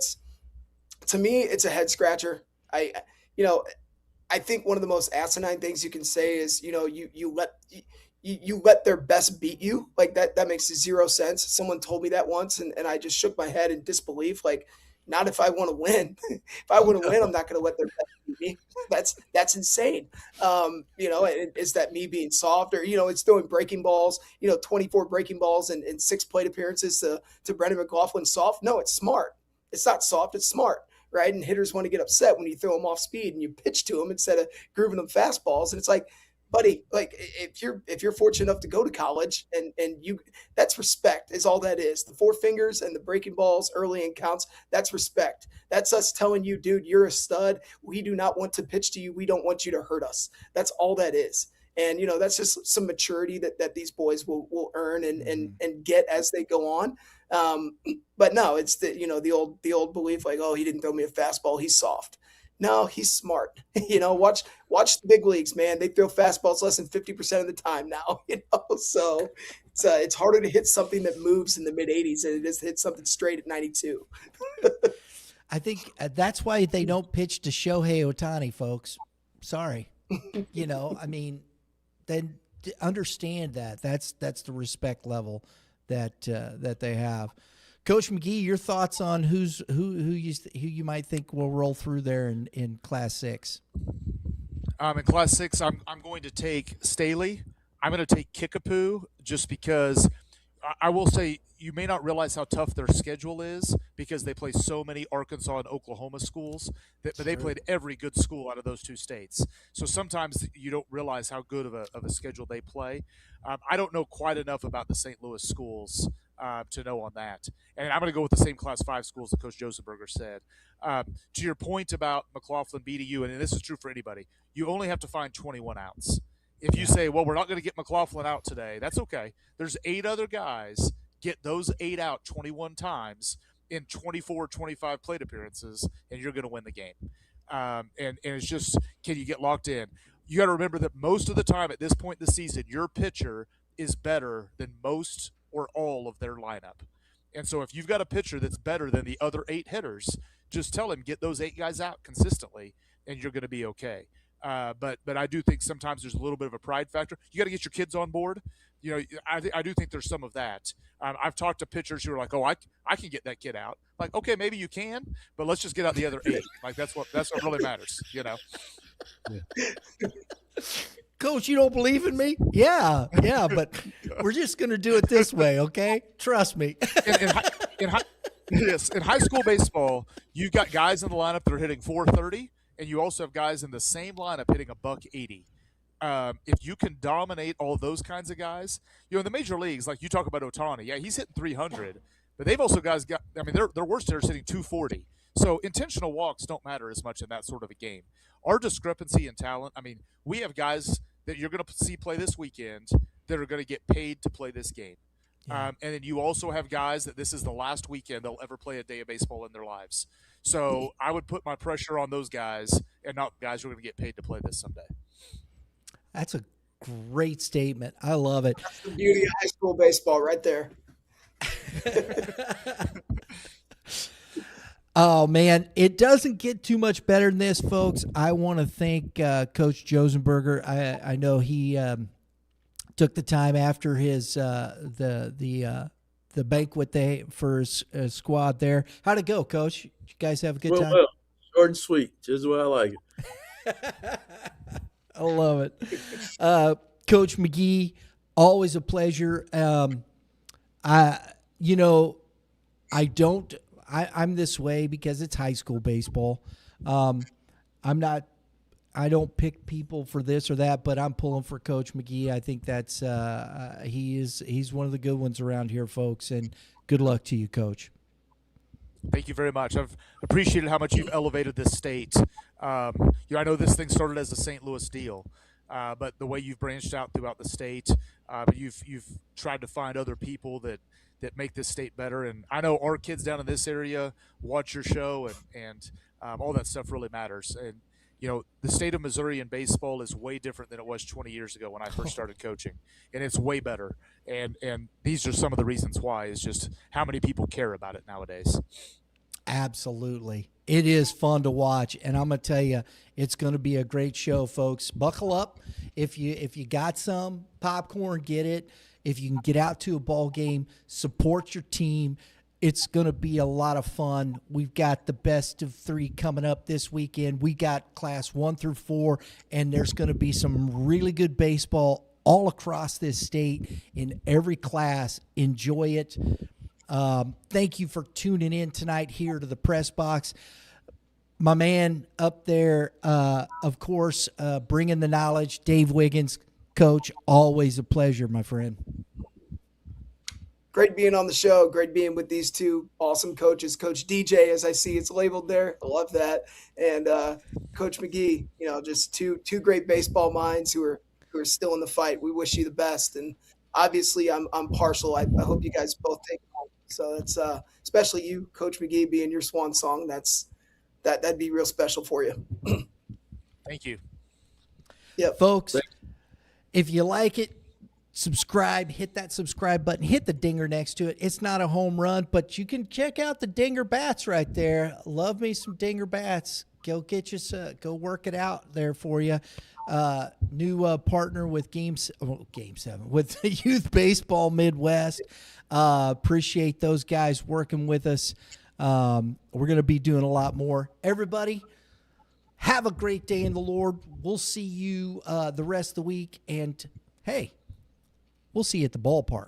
to me, it's a head scratcher. I think one of the most asinine things you can say is, you let their best beat you. Like that makes zero sense. Someone told me that once and I just shook my head in disbelief. Like, not if I want to win. If I want to win, I'm not going to let their best beat me. That's insane. Is that me being soft or, it's throwing breaking balls, 24 breaking balls and 6 plate appearances to Brendan McLaughlin soft? No, it's smart. It's not soft. It's smart. Right. And hitters want to get upset when you throw them off speed and you pitch to them instead of grooving them fastballs. And it's like, buddy, like if you're fortunate enough to go to college and you, that's respect is all that is. The four fingers and the breaking balls early in counts, that's respect. That's us telling you, dude, you're a stud. We do not want to pitch to you. We don't want you to hurt us. That's all that is. And, that's just some maturity that these boys will earn and get as they go on. But no, it's the old belief like, oh, he didn't throw me a fastball. He's soft. No, he's smart. Watch the big leagues, man. They throw fastballs less than 50% of the time now, so it's harder to hit something that moves in the mid 80s than it is to hit something straight at 92.
I think that's why they don't pitch to Shohei Ohtani, folks. Sorry. Then understand that. That's the respect level that they have. Coach McGee, your thoughts on who you might think will roll through there in Class 6?
In Class 6, I'm going to take Staley. I'm going to take Kickapoo just because I will say you may not realize how tough their schedule is because they play so many Arkansas and Oklahoma schools, but they played every good school out of those two states. So sometimes you don't realize how good of a schedule they play. I don't know quite enough about the St. Louis schools to know on that. And I'm going to go with the same Class 5 schools that Coach Josenberger said. To your point about McLaughlin beating you, and this is true for anybody, you only have to find 21 outs. If you say, well, we're not going to get McLaughlin out today, that's okay. There's 8 other guys. Get those 8 out 21 times in 24, 25 plate appearances, and you're going to win the game. And it's just, can you get locked in? You got to remember that most of the time at this point in the season, your pitcher is better than most or all of their lineup. And so if you've got a pitcher that's better than the other 8 hitters, just tell him, get those 8 guys out consistently, and you're going to be okay. But I do think sometimes there's a little bit of a pride factor. You got to get your kids on board. I do think there's some of that. I've talked to pitchers who are like, oh, I can get that kid out. Like, okay, maybe you can, but let's just get out the other 8. Like that's what really matters, Yeah.
Coach, you don't believe in me? Yeah, but we're just going to do it this way, okay? Trust me.
In high school baseball, you've got guys in the lineup that are hitting 430, and you also have guys in the same lineup hitting $180. If you can dominate all those kinds of guys, in the major leagues, like you talk about Ohtani, yeah, he's hitting 300, but they've also their worst hitters hitting 240. So intentional walks don't matter as much in that sort of a game. Our discrepancy in talent, we have guys that you're going to see play this weekend that are going to get paid to play this game. Yeah. And then you also have guys that this is the last weekend they'll ever play a day of baseball in their lives. So I would put my pressure on those guys and not guys who are going to get paid to play this someday.
That's a great statement. I love it.
That's the beauty of high school baseball right there.
Oh, man, it doesn't get too much better than this, folks. I want to thank Coach Josenberger. I know he took the time after his the banquet for his squad there. How'd it go, Coach? Did you guys have a good time?
Well, short and sweet, just the way I like it.
I love it. Coach McGee, always a pleasure. I'm this way because it's high school baseball. I don't pick people for this or that, but I'm pulling for Coach McGee. I think that's he's one of the good ones around here, folks, and good luck to you, Coach.
Thank you very much. I've appreciated how much you've elevated this state. I know this thing started as a St. Louis deal, but the way you've branched out throughout the state, you've tried to find other people that make this state better. And I know our kids down in this area watch your show, and all that stuff really matters. And the state of Missouri in baseball is way different than it was 20 years ago when I first started coaching, and it's way better. And these are some of the reasons why, is just how many people care about it nowadays.
Absolutely. It is fun to watch, and I'm going to tell you, it's going to be a great show, folks. Buckle up. If you got some popcorn, get it. If you can get out to a ball game, support your team. It's going to be a lot of fun. We've got the best of 3 coming up this weekend. We got class 1 through 4, and there's going to be some really good baseball all across this state in every class. Enjoy it. Thank you for tuning in tonight here to the Press Box. My man up there, of course, bringing the knowledge, Dave Wiggins. Coach, always a pleasure, my friend.
Great being on the show. Great being with these two awesome coaches. Coach DJ, as I see it's labeled there. I love that. And Coach McGee, just two great baseball minds who are still in the fight. We wish you the best. And obviously I'm partial. I hope you guys both take it home. So that's especially you, Coach McGee, being your swan song. That'd be real special for you.
Thank you.
Yeah,
folks. If you like it, subscribe, hit that subscribe button, hit the dinger next to it. It's not a home run, but you can check out the dinger bats right there. Love me some dinger bats. Go get you go work it out there for you. New partner with Game 7 with the Youth Baseball Midwest. Appreciate those guys working with us. We're going to be doing a lot more. Everybody, have a great day in the Lord. We'll see you the rest of the week. And, hey, we'll see you at the ballpark.